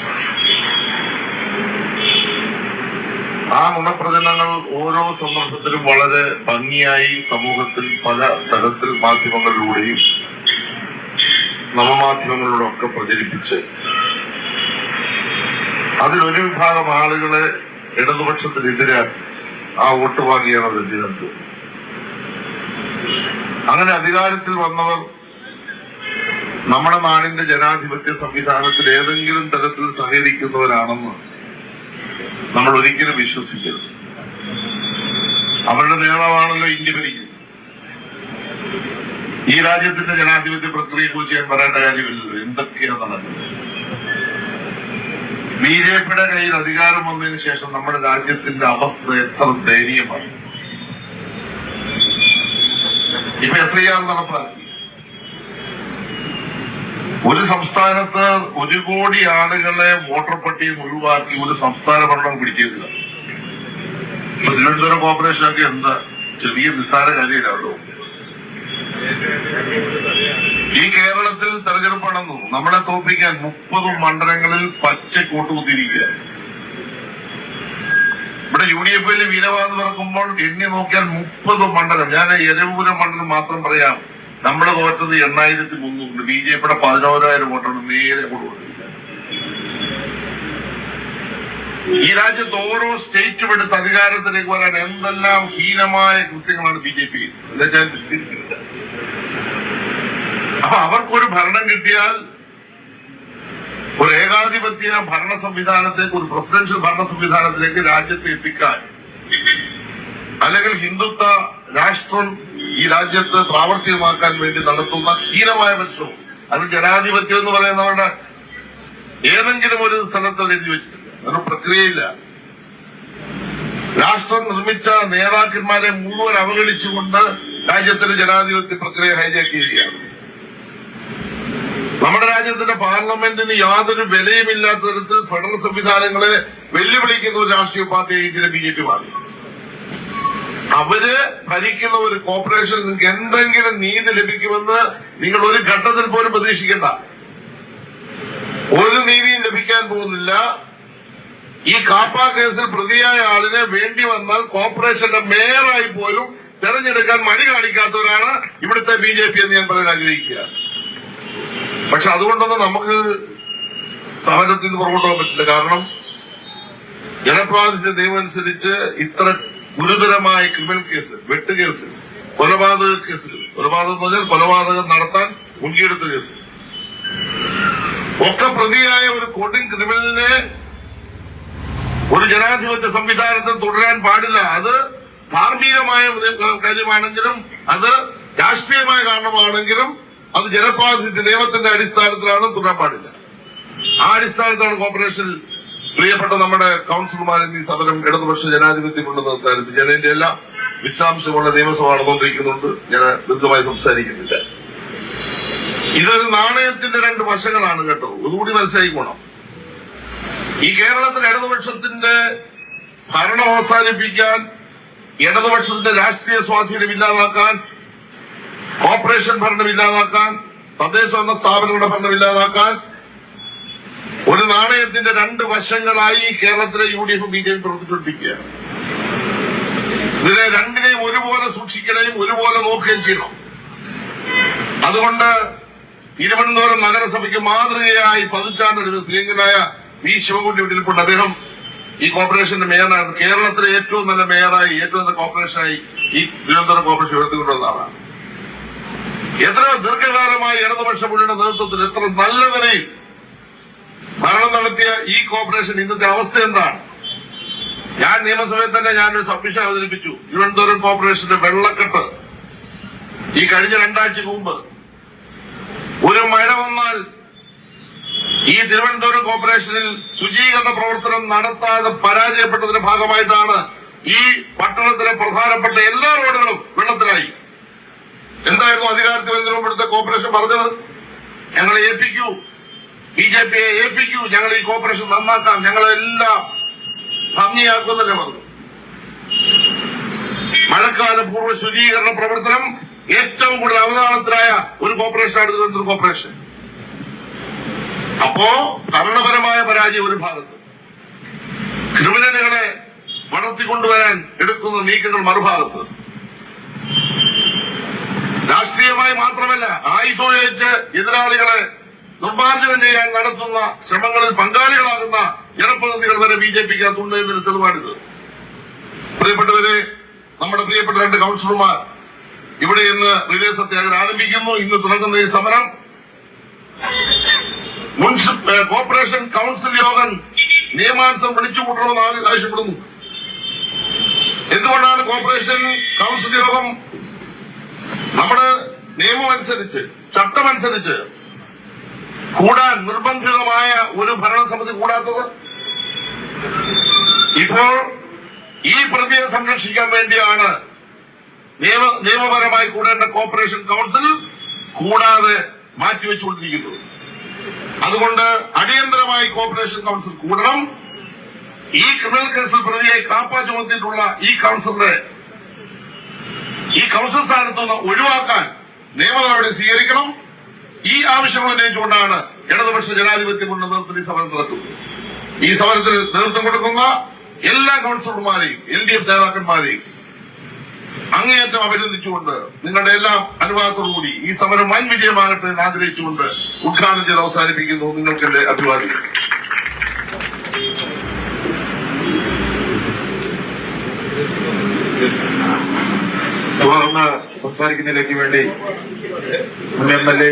ആ നുണപ്രചരണങ്ങൾ ഓരോ സന്ദർഭത്തിലും വളരെ ഭംഗിയായി സമൂഹത്തിൽ പല തരത്തിൽ മാധ്യമങ്ങളിലൂടെയും നവമാധ്യമങ്ങളിലൂടെ ഒക്കെ പ്രചരിപ്പിച്ച് അതിലൊരു വിഭാഗം ആളുകളെ ഇടതുപക്ഷത്തിനെതിരെ ആ വോട്ട് വാങ്ങിയാണ് വെല്ലുന്നത്. അങ്ങനെ അധികാരത്തിൽ വന്നവർ നമ്മുടെ നാടിന്റെ ജനാധിപത്യ സംവിധാനത്തിൽ ഏതെങ്കിലും തരത്തിൽ സഹകരിക്കുന്നവരാണെന്ന് നമ്മൾ ഒരിക്കലും വിശ്വസിക്കരുത്. അവരുടെ നേതാവാണല്ലോ ഇന്ത്യ ഭരിക്കുന്നത്. ഈ രാജ്യത്തിന്റെ ജനാധിപത്യ പ്രക്രിയയെ കുറിച്ച് ഞാൻ പറയേണ്ട കാര്യമില്ലല്ലോ. എന്തൊക്കെയാണ് നടക്കുന്നത്? ബിജെപിയുടെ കയ്യിൽ അധികാരം വന്നതിന് ശേഷം നമ്മുടെ രാജ്യത്തിന്റെ അവസ്ഥ എത്ര ദയനീയമാണ്. ഇപ്പൊ SIR നടപ്പാക്കി. ഒരു സംസ്ഥാനത്ത് 1 കോടി ആളുകളെ വോട്ടർ പട്ടികയിൽ ഒഴിവാക്കി ഒരു സംസ്ഥാന ഭരണം പിടിച്ചേക്കുക. ഇപ്പൊ തിരുവനന്തപുരം കോർപ്പറേഷനൊക്കെ എന്താ ചെറിയ നിസ്സാര കാര്യമില്ലല്ലോ. ഈ കേരളത്തിൽ തെരഞ്ഞെടുപ്പ് നടന്നു. നമ്മളെ തോൽപ്പിക്കാൻ 30 മണ്ഡലങ്ങളിൽ പച്ചക്ക് കൂട്ടുകുത്തിയിരിക്കുക. ഇവിടെ UDF-ൽ വീരവാദം നടക്കുമ്പോൾ എണ്ണി നോക്കിയാൽ 30 മണ്ഡലം. ഞാൻ എരവൂരം മണ്ഡലം മാത്രം പറയാം. നമ്മള് തോറ്റത് 8300. ബിജെപിയുടെ 11,000 വോട്ടാണ് നേരെ കൊടുക്കുന്നത്. ഈ രാജ്യത്ത് ഓരോ സ്റ്റേറ്റും എടുത്ത് അധികാരത്തിലേക്ക് വരാൻ എന്തെല്ലാം ഹീനമായ കൃത്യങ്ങളാണ് ബിജെപി. ഞാൻ വിസ്തരിക്കുന്നില്ല. അപ്പൊ അവർക്കൊരു ഭരണം കിട്ടിയാൽ ഒരു ഏകാധിപത്യ ഭരണ സംവിധാനത്തേക്ക്, ഒരു പ്രസിഡൻഷ്യൽ ഭരണ സംവിധാനത്തിലേക്ക് രാജ്യത്തെ എത്തിക്കാൻ, അല്ലെങ്കിൽ ഹിന്ദുത്വ രാഷ്ട്രം ഈ രാജ്യത്ത് പ്രാവർത്തികമാക്കാൻ വേണ്ടി നടത്തുന്ന ഹീനമായ മത്സരം, അത് ജനാധിപത്യം എന്ന് പറയുന്നവരുടെ ഏതെങ്കിലും ഒരു സ്ഥലത്ത് എഴുതി വെച്ചിട്ടില്ല. ഒരു പ്രക്രിയയില്ല. രാഷ്ട്രം നിർമ്മിച്ച നേതാക്കന്മാരെ മുഴുവൻ അവഗണിച്ചുകൊണ്ട് രാജ്യത്തിന്റെ ജനാധിപത്യ പ്രക്രിയ ഹൈജാക്ക് ചെയ്യുകയാണ്. നമ്മുടെ രാജ്യത്തിന്റെ പാർലമെന്റിന് യാതൊരു വിലയുമില്ലാത്ത തരത്തിൽ ഫെഡറൽ സംവിധാനങ്ങളെ വെല്ലുവിളിക്കുന്ന ഒരു രാഷ്ട്രീയ പാർട്ടിയെ ഇന്ത്യയിലെ BJP മാറി. അവര് ഭരിക്കുന്ന ഒരു കോർപ്പറേഷനിൽ നിങ്ങൾക്ക് എന്തെങ്കിലും നീതി ലഭിക്കുമെന്ന് നിങ്ങൾ ഒരു ഘട്ടത്തിൽ പോലും പ്രതീക്ഷിക്കേണ്ട. ഒരു നീതിയും ലഭിക്കാൻ പോകുന്നില്ല. ഈ കാപ്പ കേസിൽ പ്രതിയായ ആളിനെ വേണ്ടി വന്നാൽ കോർപ്പറേഷന്റെ മേയറായി പോലും തെരഞ്ഞെടുക്കാൻ മടി കാണിക്കാത്തവരാണ് ഇവിടുത്തെ BJP എന്ന് ഞാൻ പറയാൻ ആഗ്രഹിക്കുക. പക്ഷെ അതുകൊണ്ടൊന്നും നമുക്ക് സമരത്തിൽ നിന്ന് പുറകോട്ട് പോകാൻ പറ്റില്ല. കാരണം ജനപ്രാതിനിധ്യ നിയമം അനുസരിച്ച് ഇത്ര ഗുരുതരമായ ക്രിമിനൽ കേസ്, വെട്ടുകേസ്, കൊലപാതക കേസുകൾ, കൊലപാതകം എന്ന് പറഞ്ഞാൽ കൊലപാതകം നടത്താൻ മുൻകൈയെടുത്ത കേസ് ഒക്കെ പ്രതിയായ ഒരു കൊടും ക്രിമിനലിനെ ഒരു ജനാധിപത്യ സംവിധാനത്തിൽ തുടരാൻ പാടില്ല. അത് ധാർമ്മികമായ കാര്യമാണെങ്കിലും, അത് രാഷ്ട്രീയമായ കാരണമാണെങ്കിലും, അത് ജനപ്രാതിനിധ്യ നിയമത്തിന്റെ അടിസ്ഥാനത്തിലാണ് തുടരാൻ പാടില്ല. ആ അടിസ്ഥാനത്താണ് കോർപ്പറേഷനിൽ പ്രിയപ്പെട്ട നമ്മുടെ കൗൺസിലർമാർ ഈ സമരം ഇടതുപക്ഷ ജനാധിപത്യം കൊണ്ട് നിർത്താൻ ജനന്റെ എല്ലാ വിശദാംശമുള്ള നിയമസഭ നടന്നുകൊണ്ടിരിക്കുന്നുണ്ട്. ഞാൻ ദീർഘമായി സംസാരിക്കുന്നില്ല. ഇതൊരു നാണയത്തിന്റെ 2 വശങ്ങളാണ് കേട്ടോ. ഇതുകൂടി മനസ്സിലാക്കിക്കോണം. ഈ കേരളത്തിൽ ഇടതുപക്ഷത്തിന്റെ ഭരണം അവസാനിപ്പിക്കാൻ, ഇടതുപക്ഷത്തിന്റെ രാഷ്ട്രീയ സ്വാധീനം ഇല്ലാതാക്കാൻ, കോർപ്പറേഷൻ ഭരണം ഇല്ലാതാക്കാൻ, തദ്ദേശ ഭരണ സ്ഥാപനങ്ങളുടെ ഭരണം ഇല്ലാതാക്കാൻ ഒരു നാണയത്തിന്റെ രണ്ട് വശങ്ങളായി കേരളത്തിലെ UDF BJP പ്രവർത്തിച്ചുകൊണ്ടിരിക്കുകയാണ്. ഇതിനെ രണ്ടിനെയും ഒരുപോലെ സൂക്ഷിക്കുകയും ഒരുപോലെ നോക്കുകയും ചെയ്യണം. അതുകൊണ്ട് തിരുവനന്തപുരം നഗരസഭയ്ക്ക് മാതൃകയായി പതിറ്റാണ്ട് പ്രിയങ്കനായ വി ശിവൻകുട്ടി വീട്ടിൽക്കൊണ്ട് അദ്ദേഹം ഈ കോർപ്പറേഷന്റെ മേയറാണ്. കേരളത്തിലെ ഏറ്റവും നല്ല മേയറായി, ഏറ്റവും നല്ല കോർപ്പറേഷനായി ഈ തിരുവനന്തപുരം കോർപ്പറേഷൻ ഉയർത്തിക്കൊണ്ടുവന്നതാണ്. എത്ര ദീർഘകാലമായി ഇടതുപക്ഷ മുന്നണിയുടെ നേതൃത്വത്തിൽ എത്ര നല്ല നിലയിൽ ഭരണം നടത്തിയ ഈ കോർപ്പറേഷൻ ഇന്നത്തെ അവസ്ഥ എന്താണ്? ഞാൻ നിയമസഭയിൽ തന്നെ ഞാനൊരു സബ്മിഷൻ അവതരിപ്പിച്ചു. തിരുവനന്തപുരം കോർപ്പറേഷന്റെ വെള്ളക്കെട്ട് ഈ കഴിഞ്ഞ 2 ആഴ്ചക്ക് മുമ്പ് ഒരു മഴ വന്നാൽ ഈ തിരുവനന്തപുരം കോർപ്പറേഷനിൽ ശുചീകരണ പ്രവർത്തനം നടത്താതെ പരാജയപ്പെട്ടതിന്റെ ഭാഗമായിട്ടാണ് ഈ പട്ടണത്തിലെ പ്രധാനപ്പെട്ട എല്ലാ റോഡുകളും വെള്ളത്തിലായി. എന്തായിരുന്നു അധികാരത്തിൽ വരുന്നതിന് മുമ്പ് ഇവിടുത്തെ കോർപ്പറേഷൻ പറഞ്ഞത്? ഞങ്ങളെ ഏൽപ്പിക്കൂ, BJPയെ ഏൽപ്പിക്കൂ, ഞങ്ങൾ ഈ കോർപ്പറേഷൻ നന്നാക്കാം, ഞങ്ങളെല്ലാം ഭംഗിയാക്കുന്നല്ലേ പറഞ്ഞു. മഴക്കാല പൂർവ്വ ശുചീകരണ പ്രവർത്തനം ഏറ്റവും കൂടുതൽ അവതാളത്തിലായ ഒരു കോർപ്പറേഷനാണ് തിരുവനന്തപുരം കോർപ്പറേഷൻ. അപ്പോ ഭരണപരമായ പരാജയം ഒരു ഭാഗത്ത്, ക്രിമിനലുകളെ വളർത്തിക്കൊണ്ടുവരാൻ എടുക്കുന്ന നീക്കങ്ങൾ മറുഭാഗത്ത്, രാഷ്ട്രീയമായി മാത്രമല്ല ആയുധോപയോഗിച്ച് എതിരാളികളെ നിർമ്മാർജ്ജനം ചെയ്യാൻ നടത്തുന്ന ശ്രമങ്ങളിൽ പങ്കാളികളാകുന്ന ജനപ്രതിനിധികൾ വരെ BJPക്കകത്തുണ്ട് എന്നൊരു തെളിവാണിത്. പ്രിയപ്പെട്ടവരെ, നമ്മുടെ പ്രിയപ്പെട്ട 2 കൗൺസിലർമാർ ഇവിടെ ഇന്ന് റിലേ സത്യാഗ്രഹം ആരംഭിക്കുന്നു. ഇന്ന് തുടങ്ങുന്ന ഈ സമരം കോർപ്പറേഷൻ കൗൺസിൽ യോഗം നിയമാനുസൃതം വിളിച്ചുകൂട്ടണമെന്ന് ആവശ്യപ്പെടുന്നു. എന്തുകൊണ്ടാണ് കോർപ്പറേഷൻ കൗൺസിൽ യോഗം നമ്മുടെ നിയമം അനുസരിച്ച്, ചട്ടമനുസരിച്ച് കൂടാൻ നിർബന്ധിതമായ ഒരു ഭരണസമിതി കൂടാത്തത്? ഇപ്പോൾ ഈ പ്രതിയെ സംരക്ഷിക്കാൻ വേണ്ടിയാണ് നിയമപരമായി കൂടേണ്ട കോർപ്പറേഷൻ കൗൺസിൽ കൂടാതെ മാറ്റിവെച്ചുകൊണ്ടിരിക്കുന്നത്. അതുകൊണ്ട് അടിയന്തരമായി കോർപ്പറേഷൻ കൗൺസിൽ കൂടണം. ഈ ക്രിമിനൽ കേസിൽ പ്രതിയെ കാപ്പ ചുമത്തിയിട്ടുള്ള ഈ കൗൺസിൽ സ്ഥാനത്ത് നിന്ന് ഒഴിവാക്കാൻ നിയമ നടപടി സ്വീകരിക്കണം. ഈ ആവശ്യം ഉന്നയിച്ചുകൊണ്ടാണ് ഇടതുപക്ഷ ജനാധിപത്യ മുന്നണി നേതൃത്വത്തിൽ ഈ സമരം നടത്തുന്നത്. ഈ സമരത്തിൽ നേതൃത്വം കൊടുക്കുന്ന എല്ലാ കൗൺസിലർമാരെയും LDF നേതാക്കന്മാരെയും അങ്ങേയറ്റം അഭിനന്ദിച്ചുകൊണ്ട് നിങ്ങളുടെ എല്ലാം അനുവാദത്തോടുകൂടി ഈ സമരം വൻ വിജയമാകട്ടെ എന്ന് ആഗ്രഹിച്ചുകൊണ്ട് ഉദ്ഘാടനം ചെയ്ത് അവസാനിപ്പിക്കുന്നു. നിങ്ങൾക്ക് എന്റെ അഭിവാദ്യം. തുടർന്ന് സംസാരിക്കുന്നതിലേക്ക് വേണ്ടി മുൻ MLA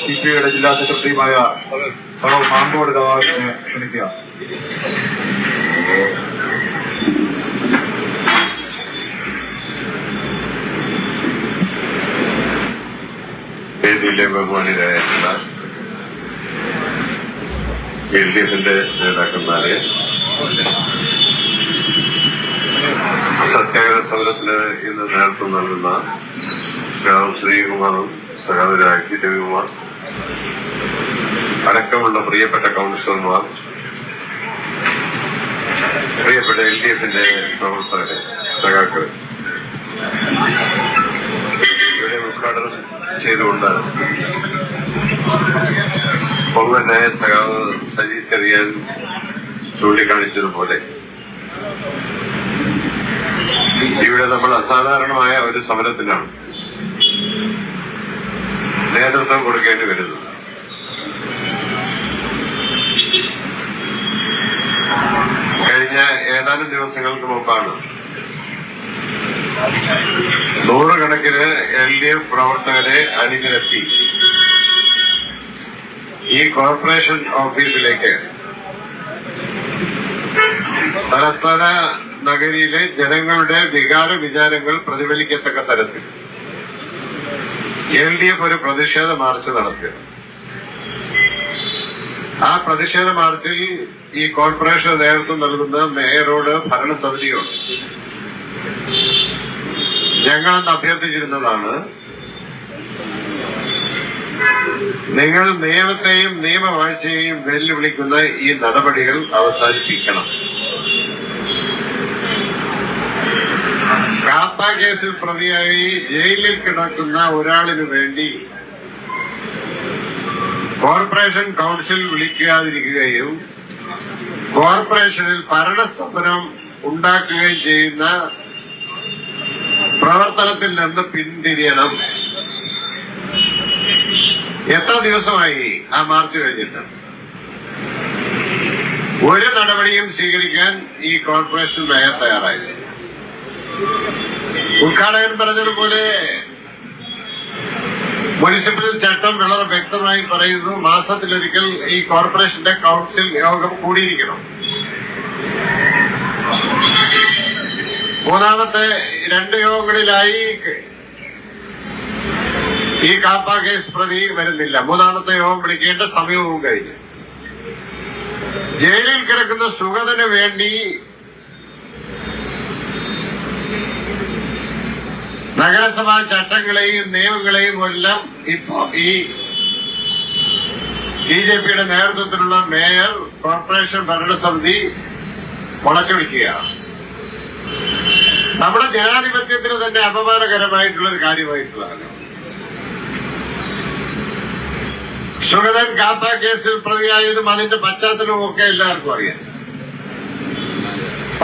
CPIയുടെ ജില്ലാ സെക്രട്ടറിയുമായ സഹോ മാങ്കോട് ഗവാസിനെ ക്ഷണിക്കുക. വേദിയിലെ ബഹുമാനിയായ LDFന്റെ നേതാക്കന്മാരെ, സത്യാഗ്രഹ സമരത്തിന് ഇന്ന് നേതൃത്വം നൽകുന്ന ശ്രീ ശ്രീകുമാറും സഹോദര രവികുമാർ അടക്കമുള്ള പ്രിയപ്പെട്ട കൗൺസിലർമാർ, പ്രിയപ്പെട്ട LDFന്റെ പ്രവർത്തകരെ, സഖാക്കളെ, ഇവിടെ ഉദ്ഘാടനം ചെയ്തുകൊണ്ട് പൊങ്ങനായ സഖാവ് സജി ചെറിയാൻ ചൂണ്ടിക്കാണിച്ചതുപോലെ ഇവിടെ നമ്മൾ അസാധാരണമായ ഒരു സമരത്തിനാണ് നേതൃത്വം കൊടുക്കേണ്ടി വരുന്നത്. കഴിഞ്ഞ ഏതാനും ദിവസങ്ങൾക്ക് മുമ്പാണ് നൂറുകണക്കിന് LDF പ്രവർത്തകരെ അണിനിരത്തി ഈ കോർപ്പറേഷൻ ഓഫീസിലേക്ക് തലസ്ഥാന നഗരിയിലെ ജനങ്ങളുടെ വികാര വിചാരങ്ങൾ പ്രതിഫലിക്കത്തക്ക തരത്തിൽ LDF ഒരു പ്രതിഷേധ മാർച്ച് നടത്തി. ആ പ്രതിഷേധ മാർച്ചിൽ ഈ കോർപ്പറേഷൻ നേതൃത്വം നൽകുന്ന മേയറോട് ഭരണസമിതിയോട് ഞങ്ങളെന്ന് അഭ്യർത്ഥിച്ചിരുന്നതാണ്, നിങ്ങൾ നിയമത്തെയും നിയമവാഴ്ചയെയും വെല്ലുവിളിക്കുന്ന ഈ നടപടികൾ അവസാനിപ്പിക്കണം. കാപ്പ കേസിൽ പ്രതിയായി ജയിലിൽ കിടക്കുന്ന ഒരാളിനു വേണ്ടി കോർപ്പറേഷൻ കൗൺസിൽ വിളിക്കാതിരിക്കുകയും കോർപ്പറേഷനിൽ ഭരണസ്തംഭനം ഉണ്ടാക്കുകയും ചെയ്യുന്ന പ്രവർത്തനത്തിൽ നിന്ന് പിന്തിരിയണം. എത്ര ദിവസമായി ആ മാർച്ച് കഴിഞ്ഞിട്ട്? ഒരു നടപടിയും സ്വീകരിക്കാൻ ഈ കോർപ്പറേഷൻ മേയർ തയ്യാറായില്ല. ഉദ്ഘാടകൻ പറഞ്ഞതുപോലെ മുനിസിപ്പൽ ചട്ടം വളരെ വ്യക്തമായി പറയുന്നു, മാസത്തിലൊരിക്കൽ ഈ കോർപ്പറേഷന്റെ കൗൺസിൽ യോഗം കൂടിയിരിക്കണം. മൂന്നാമത്തെ 2 യോഗങ്ങളിലായി ഈ കാപ്പ കേസ് പ്രതി വരുന്നില്ല. മൂന്നാമത്തെ യോഗം വിളിക്കേണ്ട സമയവും കഴിഞ്ഞു. ജയിലിൽ കിടക്കുന്ന സുഗതന് വേണ്ടി നഗരസഭാ ചട്ടങ്ങളെയും നിയമങ്ങളെയും എല്ലാം ഇപ്പോ ഈ BJPയുടെ നേതൃത്വത്തിലുള്ള മേയർ കോർപ്പറേഷൻ ഭരണസമിതി വളച്ചൊടിക്കുകയാണ്. നമ്മുടെ ജനാധിപത്യത്തിന് തന്നെ അപമാനകരമായിട്ടുള്ള ഒരു കാര്യമായിട്ടുള്ളതാണ്. സുഗതൻ കാപ്പ കേസിൽ പ്രതിയായതും അതിന്റെ പശ്ചാത്തലവും ഒക്കെ എല്ലാവർക്കും അറിയാം.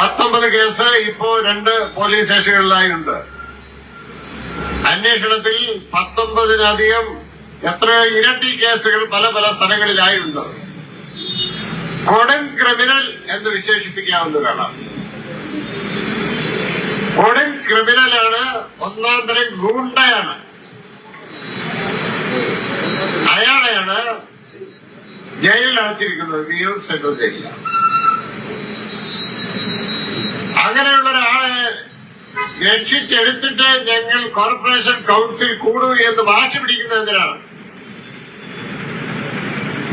19 കേസ് ഇപ്പോ 2 പോലീസ് സ്റ്റേഷനുകളിലായി ഉണ്ട്. അന്വേഷണത്തിൽ 19-ലധികം എത്രയോ ഇരട്ടി കേസുകൾ പല പല സ്ഥലങ്ങളിലായുണ്ട്. കൊടും ക്രിമിനൽ എന്ന് വിശേഷിപ്പിക്കാവുന്നതാണ്. കൊടും ക്രിമിനലാണ്, ഒന്നാം തരം ഗൂണ്ടയാണ്. അയാളെയാണ് ജയിലിൽ അടച്ചിരിക്കുന്നത്, വിയൂർ സെൻട്രൽ ജയിലിലാണ്. അങ്ങനെയുള്ള ഒരാളെ രക്ഷിച്ചെടുത്തിട്ട് ഞങ്ങൾ കോർപ്പറേഷൻ കൗൺസിൽ കൂടൂ എന്ന് വാശി പിടിക്കുന്നത് എന്തിനാണ്?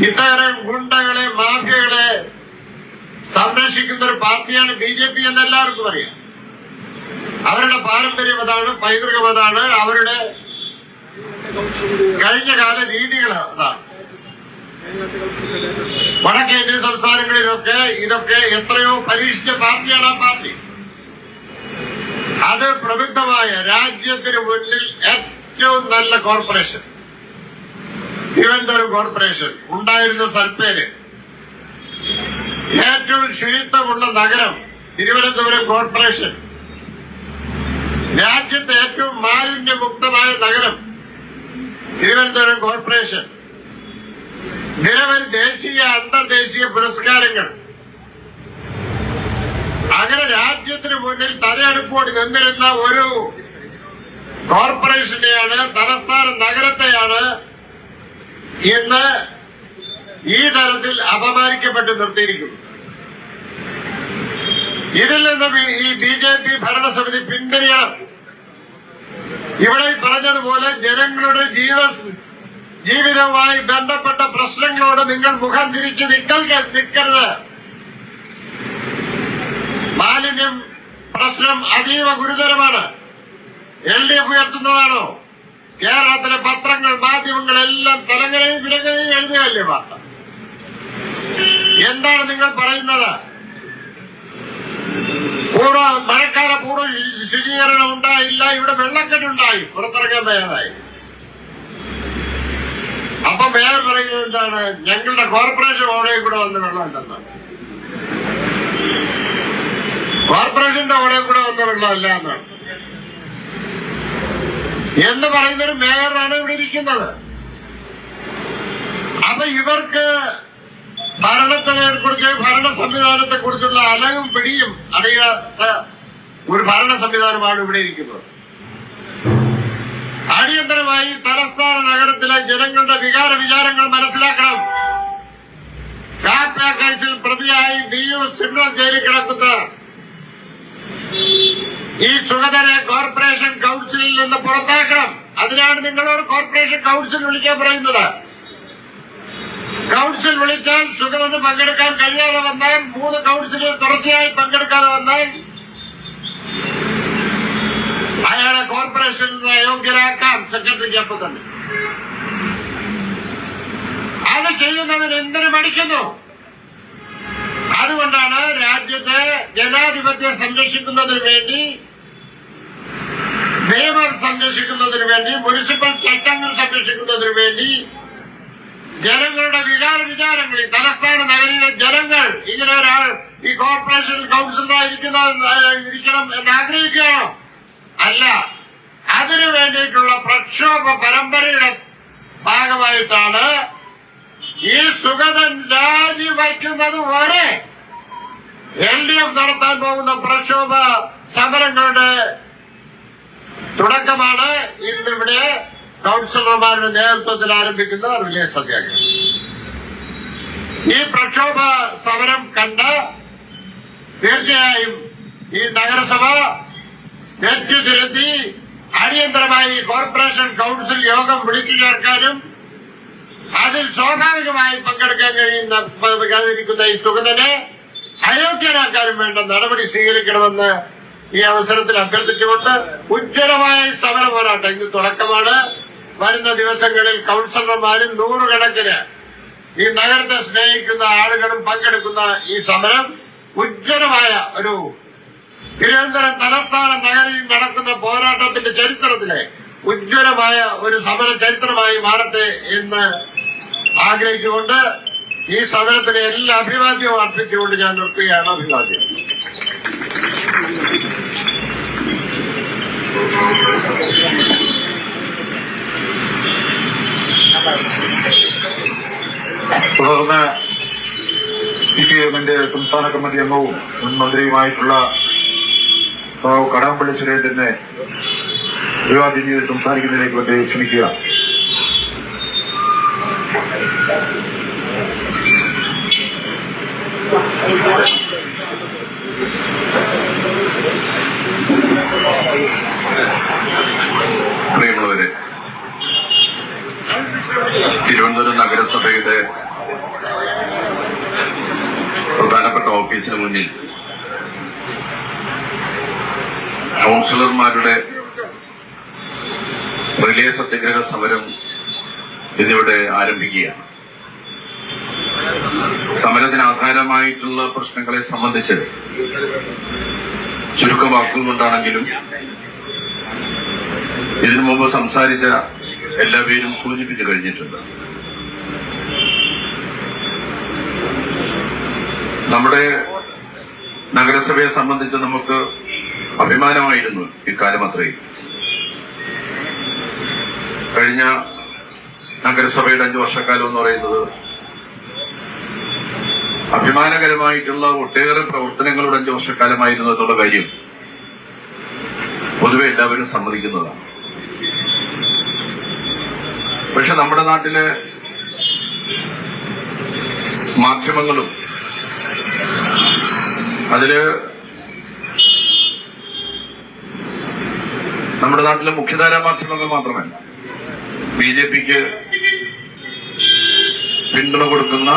ഇത്തരം ഗുണ്ടകളെ, മാഫിയകളെ സംരക്ഷിക്കുന്ന ഒരു പാർട്ടിയാണ് BJP എന്ന് എല്ലാവർക്കും അറിയാം. അവരുടെ പാരമ്പര്യം അതാണ്, പൈതൃകം അതാണ്, അവരുടെ കഴിഞ്ഞകാല രീതികൾ അതാണ്. വടക്കേന്ത്യൻ സംസ്ഥാനങ്ങളിലൊക്കെ ഇതൊക്കെ എത്രയോ പരീക്ഷിച്ച പാർട്ടിയാണ് ആ പാർട്ടി. അത് പ്രബുദ്ധമായ രാജ്യത്തിന് മുന്നിൽ ഏറ്റവും നല്ല കോർപ്പറേഷൻ തിരുവനന്തപുരം കോർപ്പറേഷൻ ഉണ്ടായിരുന്ന സൽപ്പേര്, ഏറ്റവും ശുചിത്വമുള്ള നഗരം തിരുവനന്തപുരം കോർപ്പറേഷൻ, രാജ്യത്തെ ഏറ്റവും മാലിന്യമുക്തമായ നഗരം തിരുവനന്തപുരം കോർപ്പറേഷൻ, നിരവധി ദേശീയ അന്തർദേശീയ പുരസ്കാരങ്ങൾ. അങ്ങനെ രാജ്യത്തിന് മുന്നിൽ തലയെടുപ്പോടി നിന്നിരുന്ന ഒരു കോർപ്പറേഷനെയാണ്, തലസ്ഥാന നഗരത്തെയാണ് ഇന്ന് ഈ തരത്തിൽ അപമാനിക്കപ്പെട്ട് നിർത്തിയിരിക്കുന്നു. ഇതിൽ നിന്ന് ഈ BJP ഭരണസമിതി പിന്തിരിയണം. ഇവിടെ പറഞ്ഞതുപോലെ ജനങ്ങളുടെ ജീവിതവുമായി ബന്ധപ്പെട്ട പ്രശ്നങ്ങളോട് നിങ്ങൾ മുഖം തിരിച്ച് നിൽക്കരുത്. മാലിന്യം പ്രശ്നം അതീവ ഗുരുതരമാണ്. LDF ഉയർത്തുന്നതാണോ? കേരളത്തിലെ പത്രങ്ങൾ, മാധ്യമങ്ങൾ എല്ലാം തലങ്ങനെയും വിലങ്ങനെയും എഴുതുകയല്ലേ വാർത്ത? എന്താണ് നിങ്ങൾ പറയുന്നത്? മഴക്കാല പൂർവ്വ ശുചീകരണം ഉണ്ടായില്ല, ഇവിടെ വെള്ളക്കെട്ടുണ്ടായി, പുറത്തിറങ്ങാൻ വയ്യാതായി. അപ്പൊ മേയർ പറയുന്നത് എന്താണ്? ഞങ്ങളുടെ കോർപ്പറേഷൻ ഓടയിൽ കൂടെ വന്ന് വെള്ളം ഉണ്ടെന്നാണ്. കോർപ്പറേഷന്റെ ഓടയിൽ കൂടെ വന്ന വെള്ളമല്ല എന്നാണ് എന്ന് പറയുന്നൊരു മേയറാണ് ഇവിടെ ഇരിക്കുന്നത്. അപ്പൊ ഇവർക്ക് ഭരണത്തിനെക്കുറിച്ച്, ഭരണ സംവിധാനത്തെ കുറിച്ചുള്ള അലകും പിടിയും അറിയാത്ത ഒരു ഭരണ സംവിധാനമാണ് ഇവിടെ ഇരിക്കുന്നത്. അടിയന്തരമായി തലസ്ഥാന നഗരത്തിലെ ജനങ്ങളുടെ വികാരങ്ങൾ മനസ്സിലാക്കണം. കാപ്പ കേസിൽ പ്രതിയായി വിയൂർ സെൻട്രൽ ജയിലിൽ കിടക്കുന്ന ഈ സുഗതനെ കോർപ്പറേഷൻ കൗൺസിലിൽ നിന്ന് പുറത്താക്കണം. അതിനാണ് നിങ്ങളോട് കോർപ്പറേഷൻ കൗൺസിൽ വിളിക്കാൻ പറയുന്നത്. കൗൺസിൽ വിളിച്ചാൽ സുഗതന് പങ്കെടുക്കാൻ കഴിയാതെ വന്നാൽ, 3 കൗൺസിലിൽ തുടർച്ചയായി പങ്കെടുക്കാതെ വന്നാൽ അയാളെ കോർപ്പറേഷനിൽ നിന്ന് അയോഗ്യരാക്കാം സെക്രട്ടറിക്ക്. അപ്പൊ തന്നെ അത് ചെയ്യുന്നതിന് എന്തിനു മടിക്കുന്നു? അതുകൊണ്ടാണ് രാജ്യത്തെ ജനാധിപത്യം സംരക്ഷിക്കുന്നതിന് വേണ്ടി, നിയമം സംരക്ഷിക്കുന്നതിന് വേണ്ടി, മുനിസിപ്പൽ ചട്ടങ്ങൾ സംരക്ഷിക്കുന്നതിന് വേണ്ടി ജനങ്ങളുടെ വിചാരങ്ങൾ, ഈ തലസ്ഥാന നഗരിയിലെ ജനങ്ങൾ ഇങ്ങനെ ഒരാൾ ഈ കോർപ്പറേഷൻ ഇരിക്കണം എന്ന് ആഗ്രഹിക്കുകയാണോ? അല്ല. അതിനു വേണ്ടിയിട്ടുള്ള പ്രക്ഷോഭ പരമ്പരയുടെ ഭാഗമായിട്ടാണ് ഈ സുഗതൻ രാജിവയ്ക്കുന്നത് വരെ LDF നടത്താൻ പോകുന്ന പ്രക്ഷോഭ സമരങ്ങളുടെ തുടക്കമാണ് ഇന്നിവിടെ കൗൺസിലർമാരുടെ നേതൃത്വത്തിൽ ആരംഭിക്കുന്ന റിലേ സത്യാഗ്രഹം. ഈ പ്രക്ഷോഭ സമരം കണ്ട് തീർച്ചയായും ഈ നഗരസഭ തെറ്റുതിരുത്തി അടിയന്തരമായി കോർപ്പറേഷൻ കൗൺസിൽ യോഗം വിളിച്ചു ചേർക്കാനും അതിൽ സ്വാഭാവികമായി പങ്കെടുക്കാൻ കഴിയുന്ന ഈ സുഗതനെ അയോഗ്യനാക്കാനും വേണ്ട നടപടി സ്വീകരിക്കണമെന്ന് ഈ അവസരത്തിൽ അഭ്യർത്ഥിച്ചുകൊണ്ട് ഉജ്ജ്വലമായ സമര പോരാട്ടം ഇന്ന് തുടക്കമാണ്. വരുന്ന ദിവസങ്ങളിൽ കൗൺസിലർമാരും നൂറുകണക്കിന് ഈ നഗരത്തെ സ്നേഹിക്കുന്ന ആളുകളും പങ്കെടുക്കുന്ന ഈ സമരം ഉജ്ജ്വലമായ ഒരു തിരുവനന്തപുരം തലസ്ഥാന നഗരിയിൽ നടക്കുന്ന പോരാട്ടത്തിന്റെ ചരിത്രത്തിലെ ഉജ്ജ്വലമായ ഒരു സമര ചരിത്രമായി മാറട്ടെ എന്ന് ആഗ്രഹിച്ചുകൊണ്ട് ഈ സമരത്തിന് എല്ലാ അഭിവാദ്യവും അർപ്പിച്ചുകൊണ്ട് ഞാൻ നിർത്തുകയാണ്. അഭിവാദ്യം. തുടർന്ന് CPIM സംസ്ഥാന കമ്മിറ്റി അംഗവും മുൻ മന്ത്രിയുമായിട്ടുള്ള കടകംപള്ളി സുരേന്ദ്രനെ അഭിവാദ്യം ചെയ്ത് സംസാരിക്കുന്നതിലേക്ക് വേണ്ടി ക്ഷണിക്കുക. പ്രിയമുള്ളവരെ, തിരുവനന്തപുരം നഗരസഭയുടെ പ്രധാനപ്പെട്ട ഓഫീസിന് മുന്നിൽ കൗൺസിലർമാരുടെ റിലേ സത്യാഗ്രഹ സമരം ഇന്നിവിടെ ആരംഭിക്കുകയാണ്. സമരത്തിന് ആധാരമായിട്ടുള്ള പ്രശ്നങ്ങളെ സംബന്ധിച്ച് ചുരുക്കം വാക്കുകൾ കൊണ്ടാണെങ്കിലും ഇതിനു മുമ്പ് സംസാരിച്ച എല്ലാവരും സൂചിപ്പിച്ചു കഴിഞ്ഞിട്ടുണ്ട്. നമ്മുടെ നഗരസഭയെ സംബന്ധിച്ച് നമുക്ക് അഭിമാനമായിരുന്നു ഇക്കാലം അത്രയും. കഴിഞ്ഞ നഗരസഭയുടെ 5 വർഷക്കാലം എന്ന് പറയുന്നത് അഭിമാനകരമായിട്ടുള്ള ഒട്ടേറെ പ്രവർത്തനങ്ങളുടെ 5 വർഷക്കാലമായിരുന്നു എന്നുള്ള കാര്യം പൊതുവെ എല്ലാവരും സമ്മതിക്കുന്നതാണ്. പക്ഷെ നമ്മുടെ നാട്ടിലെ മാധ്യമങ്ങളും അതില് നമ്മുടെ നാട്ടിലെ മുഖ്യധാരാ മാധ്യമങ്ങൾ മാത്രമല്ല, BJPക്ക് പിന്തുണ കൊടുക്കുന്ന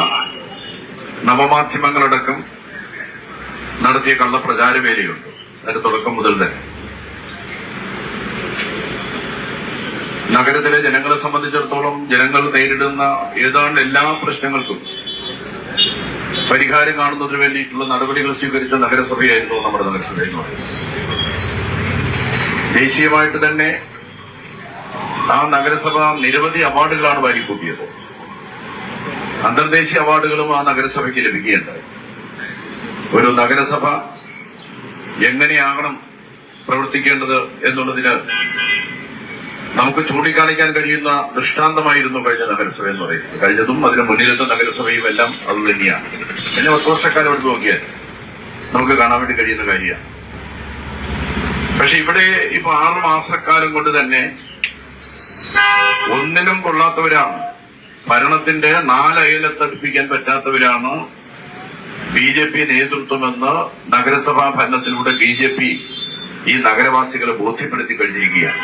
നവമാധ്യമങ്ങളടക്കം നടത്തിയ കള്ളപ്രചാരവേലയുണ്ട്. അതിന്റെ തുടക്കം മുതൽ തന്നെ നഗരത്തിലെ ജനങ്ങളെ സംബന്ധിച്ചിടത്തോളം ജനങ്ങൾ നേരിടുന്ന ഏതാണ്ട് എല്ലാ പ്രശ്നങ്ങൾക്കും പരിഹാരം കാണുന്നതിന് വേണ്ടിയിട്ടുള്ള നടപടികൾ സ്വീകരിച്ച നഗരസഭയായിരുന്നു നമ്മുടെ നഗരസഭ എന്ന് പറയുന്നത്. ദേശീയമായിട്ട് തന്നെ ആ നഗരസഭ നിരവധി അവാർഡുകളാണ് വാരിക്കൂട്ടിയത്. അന്തർദേശീയ അവാർഡുകളും ആ നഗരസഭയ്ക്ക് ലഭിക്കുകയുണ്ടായി. ഒരു നഗരസഭ എങ്ങനെയാകണം പ്രവർത്തിക്കേണ്ടത് എന്നുള്ളതിന് നമുക്ക് ചൂണ്ടിക്കാണിക്കാൻ കഴിയുന്ന ദൃഷ്ടാന്തമായിരുന്നു കഴിഞ്ഞ നഗരസഭ എന്ന് പറയുന്നത്. കഴിഞ്ഞതും അതിന് മുന്നിലത്തെ നഗരസഭയും എല്ലാം അത് തന്നെയാണ്. പിന്നെ 10 വർഷക്കാലം എടുത്ത് നോക്കിയാൽ നമുക്ക് കാണാൻ വേണ്ടി കഴിയുന്ന കാര്യമാണ്. പക്ഷെ ഇവിടെ ഇപ്പൊ 6 മാസക്കാലം കൊണ്ട് തന്നെ ഒന്നിനും കൊള്ളാത്തവരാണ്, ഭരണത്തിന്റെ 4 അയലത്തടുപ്പിക്കാൻ പറ്റാത്തവരാണ് BJP നേതൃത്വമെന്ന് നഗരസഭാ ഭരണത്തിലൂടെ BJP ഈ നഗരവാസികളെ ബോധ്യപ്പെടുത്തി കഴിഞ്ഞിരിക്കുകയാണ്.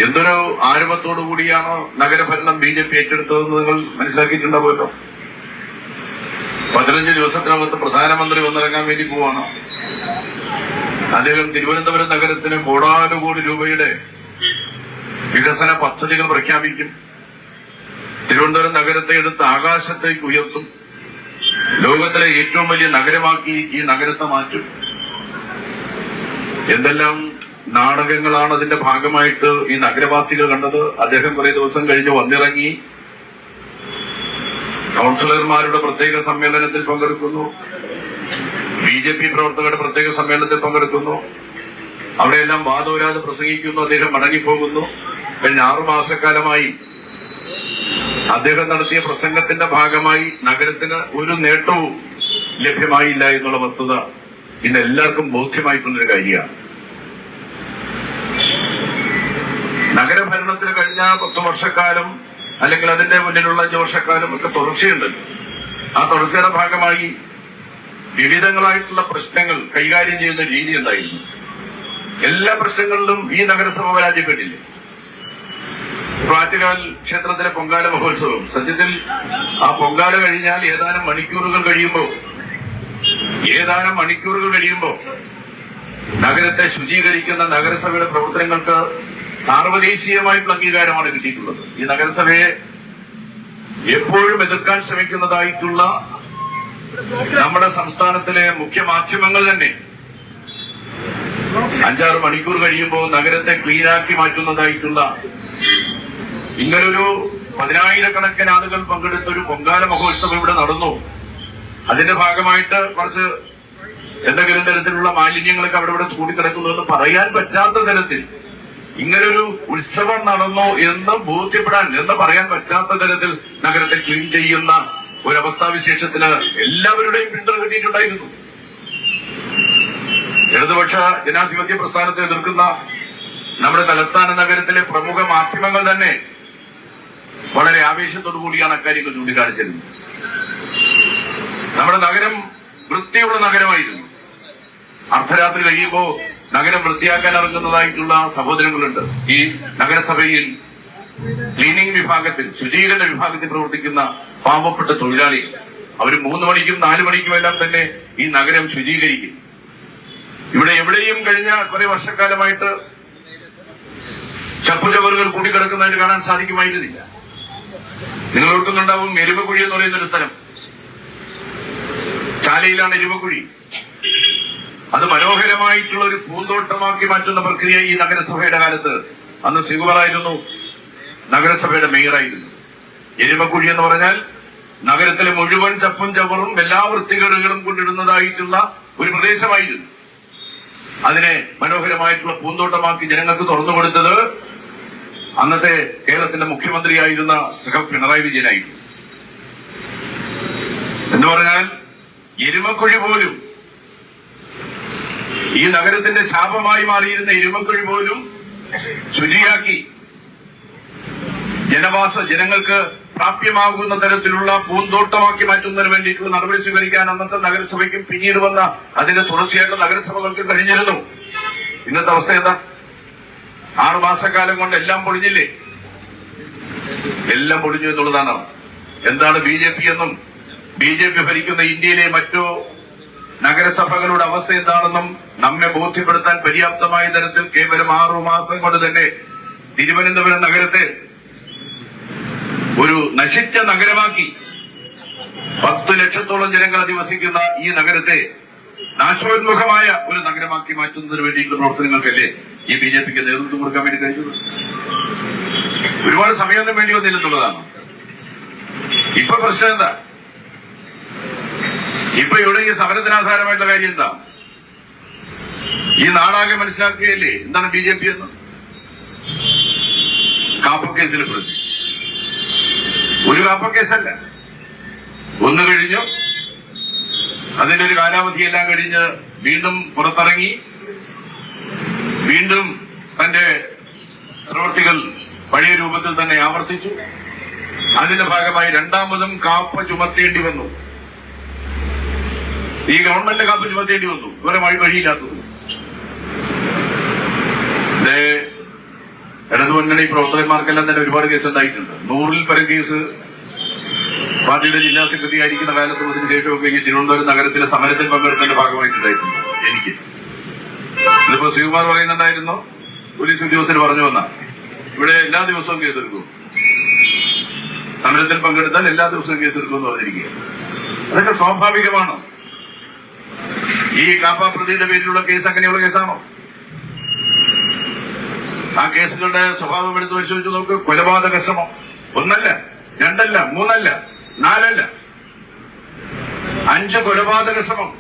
എന്തൊരു ആരവത്തോടു കൂടിയാണ് നഗരഭരണം BJP ഏറ്റെടുത്തതെന്ന് നിങ്ങൾ മനസ്സിലാക്കിയിട്ടുണ്ടാവുമല്ലോ. 15 ദിവസത്തിനകത്ത് പ്രധാനമന്ത്രി വന്നിറങ്ങാൻ വേണ്ടി പോവാണ്. അദ്ദേഹം തിരുവനന്തപുരം നഗരത്തിന് കോടാനുകോടി രൂപയുടെ വികസന പദ്ധതികൾ പ്രഖ്യാപിക്കും. തിരുവനന്തപുരം നഗരത്തെ എടുത്ത് ആകാശത്തേക്ക് ഉയർത്തും. ലോകത്തിലെ ഏറ്റവും വലിയ നഗരമാക്കി ഈ നഗരത്തെ മാറ്റും. എന്തെല്ലാം നാടകങ്ങളാണ് അതിന്റെ ഭാഗമായിട്ട് ഈ നഗരവാസികൾ കണ്ടത്. അദ്ദേഹം കുറെ ദിവസം കഴിഞ്ഞ് വന്നിറങ്ങി കൗൺസിലർമാരുടെ പ്രത്യേക സമ്മേളനത്തിൽ പങ്കെടുക്കുന്നു, BJP പ്രവർത്തകരുടെ പ്രത്യേക സമ്മേളനത്തിൽ പങ്കെടുക്കുന്നു, അവിടെയെല്ലാം വാദോരാതെ പ്രസംഗിക്കുന്നു, അദ്ദേഹം മടങ്ങിപ്പോകുന്നു. കഴിഞ്ഞ 6 മാസക്കാലമായി അദ്ദേഹം നടത്തിയ പ്രസംഗത്തിന്റെ ഭാഗമായി നഗരത്തിന് ഒരു നേട്ടവും ലഭ്യമായില്ല എന്നുള്ള വസ്തുത ഇന്ന് എല്ലാവർക്കും ബോധ്യമായിട്ടുള്ളൊരു കാര്യമാണ്. നഗരഭരണത്തിന് കഴിഞ്ഞ 10 വർഷക്കാലം അല്ലെങ്കിൽ അതിന്റെ മുന്നിലുള്ള 5 വർഷക്കാലം ഒക്കെ തുടർച്ചയുണ്ട്. ആ തുടർച്ചയുടെ ഭാഗമായി വിവിധങ്ങളായിട്ടുള്ള പ്രശ്നങ്ങൾ കൈകാര്യം ചെയ്യുന്ന രീതി ഉണ്ടായിരുന്നു. എല്ലാ പ്രശ്നങ്ങളിലും ഈ നഗരസഭ പരാജയപ്പെട്ടില്ല. ആറ്റുകാൽ ക്ഷേത്രത്തിലെ പൊങ്കാല മഹോത്സവം, സത്യത്തിൽ ആ പൊങ്കാല കഴിഞ്ഞാൽ ഏതാനും മണിക്കൂറുകൾ കഴിയുമ്പോൾ നഗരത്തെ ശുചീകരിക്കുന്ന നഗരസഭയുടെ പ്രവർത്തനങ്ങൾക്ക് സാർവദേശീയമായിട്ടുള്ള അംഗീകാരമാണ് കിട്ടിയിട്ടുള്ളത്. ഈ നഗരസഭയെ എപ്പോഴും എതിർക്കാൻ ശ്രമിക്കുന്നതായിട്ടുള്ള നമ്മുടെ സംസ്ഥാനത്തിലെ മുഖ്യ മാധ്യമങ്ങൾ തന്നെ 5-6 മണിക്കൂർ കഴിയുമ്പോൾ നഗരത്തെ ക്ലീനാക്കി മാറ്റുന്നതായിട്ടുള്ള ഇങ്ങനൊരു 10,000-കണക്കിന് ആളുകൾ പങ്കെടുത്ത ഒരു പൊങ്കാല മഹോത്സവം ഇവിടെ നടന്നു. അതിന്റെ ഭാഗമായിട്ട് കുറച്ച് എന്തെങ്കിലും തരത്തിലുള്ള മാലിന്യങ്ങളൊക്കെ അവിടെ കൂടിക്കിടക്കുന്നു എന്ന് പറയാൻ പറ്റാത്ത തരത്തിൽ ഇങ്ങനൊരു ഉത്സവം നടന്നു എന്ന് ബോധ്യപ്പെടാൻ എന്ന് പറയാൻ പറ്റാത്ത തരത്തിൽ നഗരത്തെ ക്ലീൻ ചെയ്യുന്ന ഒരവസ്ഥാവിശേഷത്തിന് എല്ലാവരുടെയും പിന്തുണ കിട്ടിയിട്ടുണ്ടായിരുന്നു. ഇടതുപക്ഷ ജനാധിപത്യ പ്രസ്ഥാനത്തെ എതിർക്കുന്ന നമ്മുടെ തലസ്ഥാന നഗരത്തിലെ പ്രമുഖ മാധ്യമങ്ങൾ തന്നെ വളരെ ആവേശത്തോടു കൂടിയാണ് അക്കാര്യങ്ങൾ ചൂണ്ടിക്കാണിച്ചിരുന്നത്. നമ്മുടെ നഗരം വൃത്തിയുള്ള നഗരമായിരുന്നു. അർദ്ധരാത്രി കഴിയുമ്പോൾ നഗരം വൃത്തിയാക്കാൻ ഇറങ്ങുന്നതായിട്ടുള്ള സഹോദരങ്ങളുണ്ട്. ഈ നഗരസഭയിൽ ക്ലീനിംഗ് വിഭാഗത്തിൽ, ശുചീകരണ വിഭാഗത്തിൽ പ്രവർത്തിക്കുന്ന പാവപ്പെട്ട തൊഴിലാളികൾ. അവർ 3 മണിക്കും 4 മണിക്കും എല്ലാം തന്നെ ഈ നഗരം ശുചീകരിക്കും. ഇവിടെ എവിടെയും കഴിഞ്ഞ കുറെ വർഷക്കാലമായിട്ട് ചപ്പുചവറുകൾ കൂട്ടിക്കിടക്കുന്നതായിട്ട് കാണാൻ സാധിക്കുമായിരുന്നില്ല. നിങ്ങൾ ഓർക്കുന്നുണ്ടാവും എരുമക്കുഴി എന്ന് പറയുന്നൊരു സ്ഥലം. ചാലയിലാണ് എരുമക്കുഴി. അത് മനോഹരമായിട്ടുള്ള ഒരു പൂന്തോട്ടമാക്കി മാറ്റുന്ന പ്രക്രിയ ഈ നഗരസഭയുടെ കാലത്ത് അന്ന് ശ്രീകുമാറായിരുന്നു നഗരസഭയുടെ മേയറായിരുന്നു. എരുമക്കുഴി എന്ന് പറഞ്ഞാൽ നഗരത്തിലെ മുഴുവൻ ചപ്പും ചവറും എല്ലാ വൃത്തികേടുകളും കൊണ്ടിടുന്നതായിട്ടുള്ള ഒരു പ്രദേശമായിരുന്നു. അതിനെ മനോഹരമായിട്ടുള്ള പൂന്തോട്ടമാക്കി ജനങ്ങൾക്ക് തുറന്നു കൊടുത്തത് അന്നത്തെ കേരളത്തിന്റെ മുഖ്യമന്ത്രിയായിരുന്ന സഖാവ് പിണറായി വിജയനായിരുന്നു. എന്ന് പറഞ്ഞാൽ എരുമക്കുഴി പോലും, ഈ നഗരത്തിന്റെ ശാപമായി മാറിയിരുന്ന എരുമക്കുഴി പോലും ശുചിയാക്കി ജനങ്ങൾക്ക് പ്രാപ്യമാകുന്ന തരത്തിലുള്ള പൂന്തോട്ടമാക്കി മാറ്റുന്നതിന് വേണ്ടിയിട്ടുള്ള നടപടി സ്വീകരിക്കാൻ അന്നത്തെ നഗരസഭയ്ക്കും പിന്നീട് വന്ന അതിന്റെ തുടർച്ചയായിട്ടുള്ള നഗരസഭകൾക്ക് കഴിഞ്ഞിരുന്നു. ഇന്നത്തെ അവസ്ഥ എന്താ? 6 മാസക്കാലം കൊണ്ട് എല്ലാം പൊളിഞ്ഞില്ലേ? എല്ലാം പൊളിഞ്ഞു എന്നുള്ളതാണ്. എന്താണ് BJP എന്നും BJP ഭരിക്കുന്ന ഇന്ത്യയിലെ മറ്റു നഗരസഭകളുടെ അവസ്ഥ എന്താണെന്നും നമ്മെ ബോധ്യപ്പെടുത്താൻ പര്യാപ്തമായ തരത്തിൽ കേവലം 6 മാസം കൊണ്ട് തന്നെ തിരുവനന്തപുരം നഗരത്തെ ഒരു നശിച്ച നഗരമാക്കി 10 ലക്ഷത്തോളം ജനങ്ങൾ അധിവസിക്കുന്ന ഈ നഗരത്തെ നാശോന്മുഖമായ ഒരു നഗരമാക്കി മാറ്റുന്നതിന് വേണ്ടിയിട്ടുള്ള പ്രവർത്തനങ്ങൾക്കല്ലേ ഈ BJPക്ക് നേതൃത്വം കൊടുക്കാൻ വേണ്ടി കഴിഞ്ഞത്? ഒരുപാട് സമയമൊന്നും വേണ്ടി വന്നില്ലെന്നുള്ളതാണ്. ഇപ്പൊ പ്രശ്നം എന്താ? ഇപ്പൊ ഇവിടെ ഈ സമരത്തിനാധാരമായിട്ടുള്ള കാര്യം എന്താ? ഈ നാടാകെ മനസ്സിലാക്കുകയല്ലേ എന്താണ് BJP എന്ന്? കാപ്പക്കേസിൽ പ്രതി. ഒരു കാപ്പക്കേസല്ല, ഒന്ന് കഴിഞ്ഞു, അതിന്റെ ഒരു കാലാവധിയെല്ലാം കഴിഞ്ഞ് വീണ്ടും പുറത്തിറങ്ങി, വീണ്ടും തന്റെ പ്രവൃത്തികൾ പഴയ രൂപത്തിൽ തന്നെ ആവർത്തിച്ചു. അതിന്റെ ഭാഗമായി രണ്ടാമതും കാപ്പ ചുമത്തേണ്ടി വന്നു. ഈ ഗവൺമെന്റ് കാപ്പ ചുമത്തേണ്ടി വന്നു, ഇവരെ വഴിയില്ലാത്തത്. ഇടതുമുന്നണി പ്രവർത്തകന്മാർക്കെല്ലാം തന്നെ ഒരുപാട് കേസ് ഉണ്ടായിട്ടുണ്ട്. 100-ൽ പരം കേസ് പാർട്ടിയുടെ ജില്ലാ സെക്രട്ടറി ആയിരിക്കുന്ന കാലത്തും അതിനുശേഷമൊക്കെ ഈ തിരുവനന്തപുരം നഗരത്തിലെ സമരത്തിൽ പങ്കെടുത്തതിന്റെ ഭാഗമായിട്ടുണ്ടായിട്ടുണ്ട് എനിക്ക്. ഇതിപ്പോ ശ്രീകുമാർ പറയുന്നുണ്ടായിരുന്നു, പോലീസ് ഉദ്യോഗസ്ഥർ പറഞ്ഞു വന്ന ഇവിടെ എല്ലാ ദിവസവും കേസെടുക്കും, സമരത്തിൽ പങ്കെടുത്താൽ എല്ലാ ദിവസവും കേസെടുക്കുമെന്ന് പറഞ്ഞിരിക്കുക. അതൊക്കെ സ്വാഭാവികമാണ്. ഈ കാപ്പ പ്രതിയുടെ പേരിലുള്ള കേസ് അങ്ങനെയുള്ള കേസാണോ? ആ കേസുകളുടെ സ്വഭാവം എടുത്ത് പരിശോധിച്ച് നോക്ക്. കൊലപാതക ശ്രമം 1 അല്ല 2 അല്ല 3 അല്ല 4 അല്ല 5 കൊലപാതക ശ്രമം.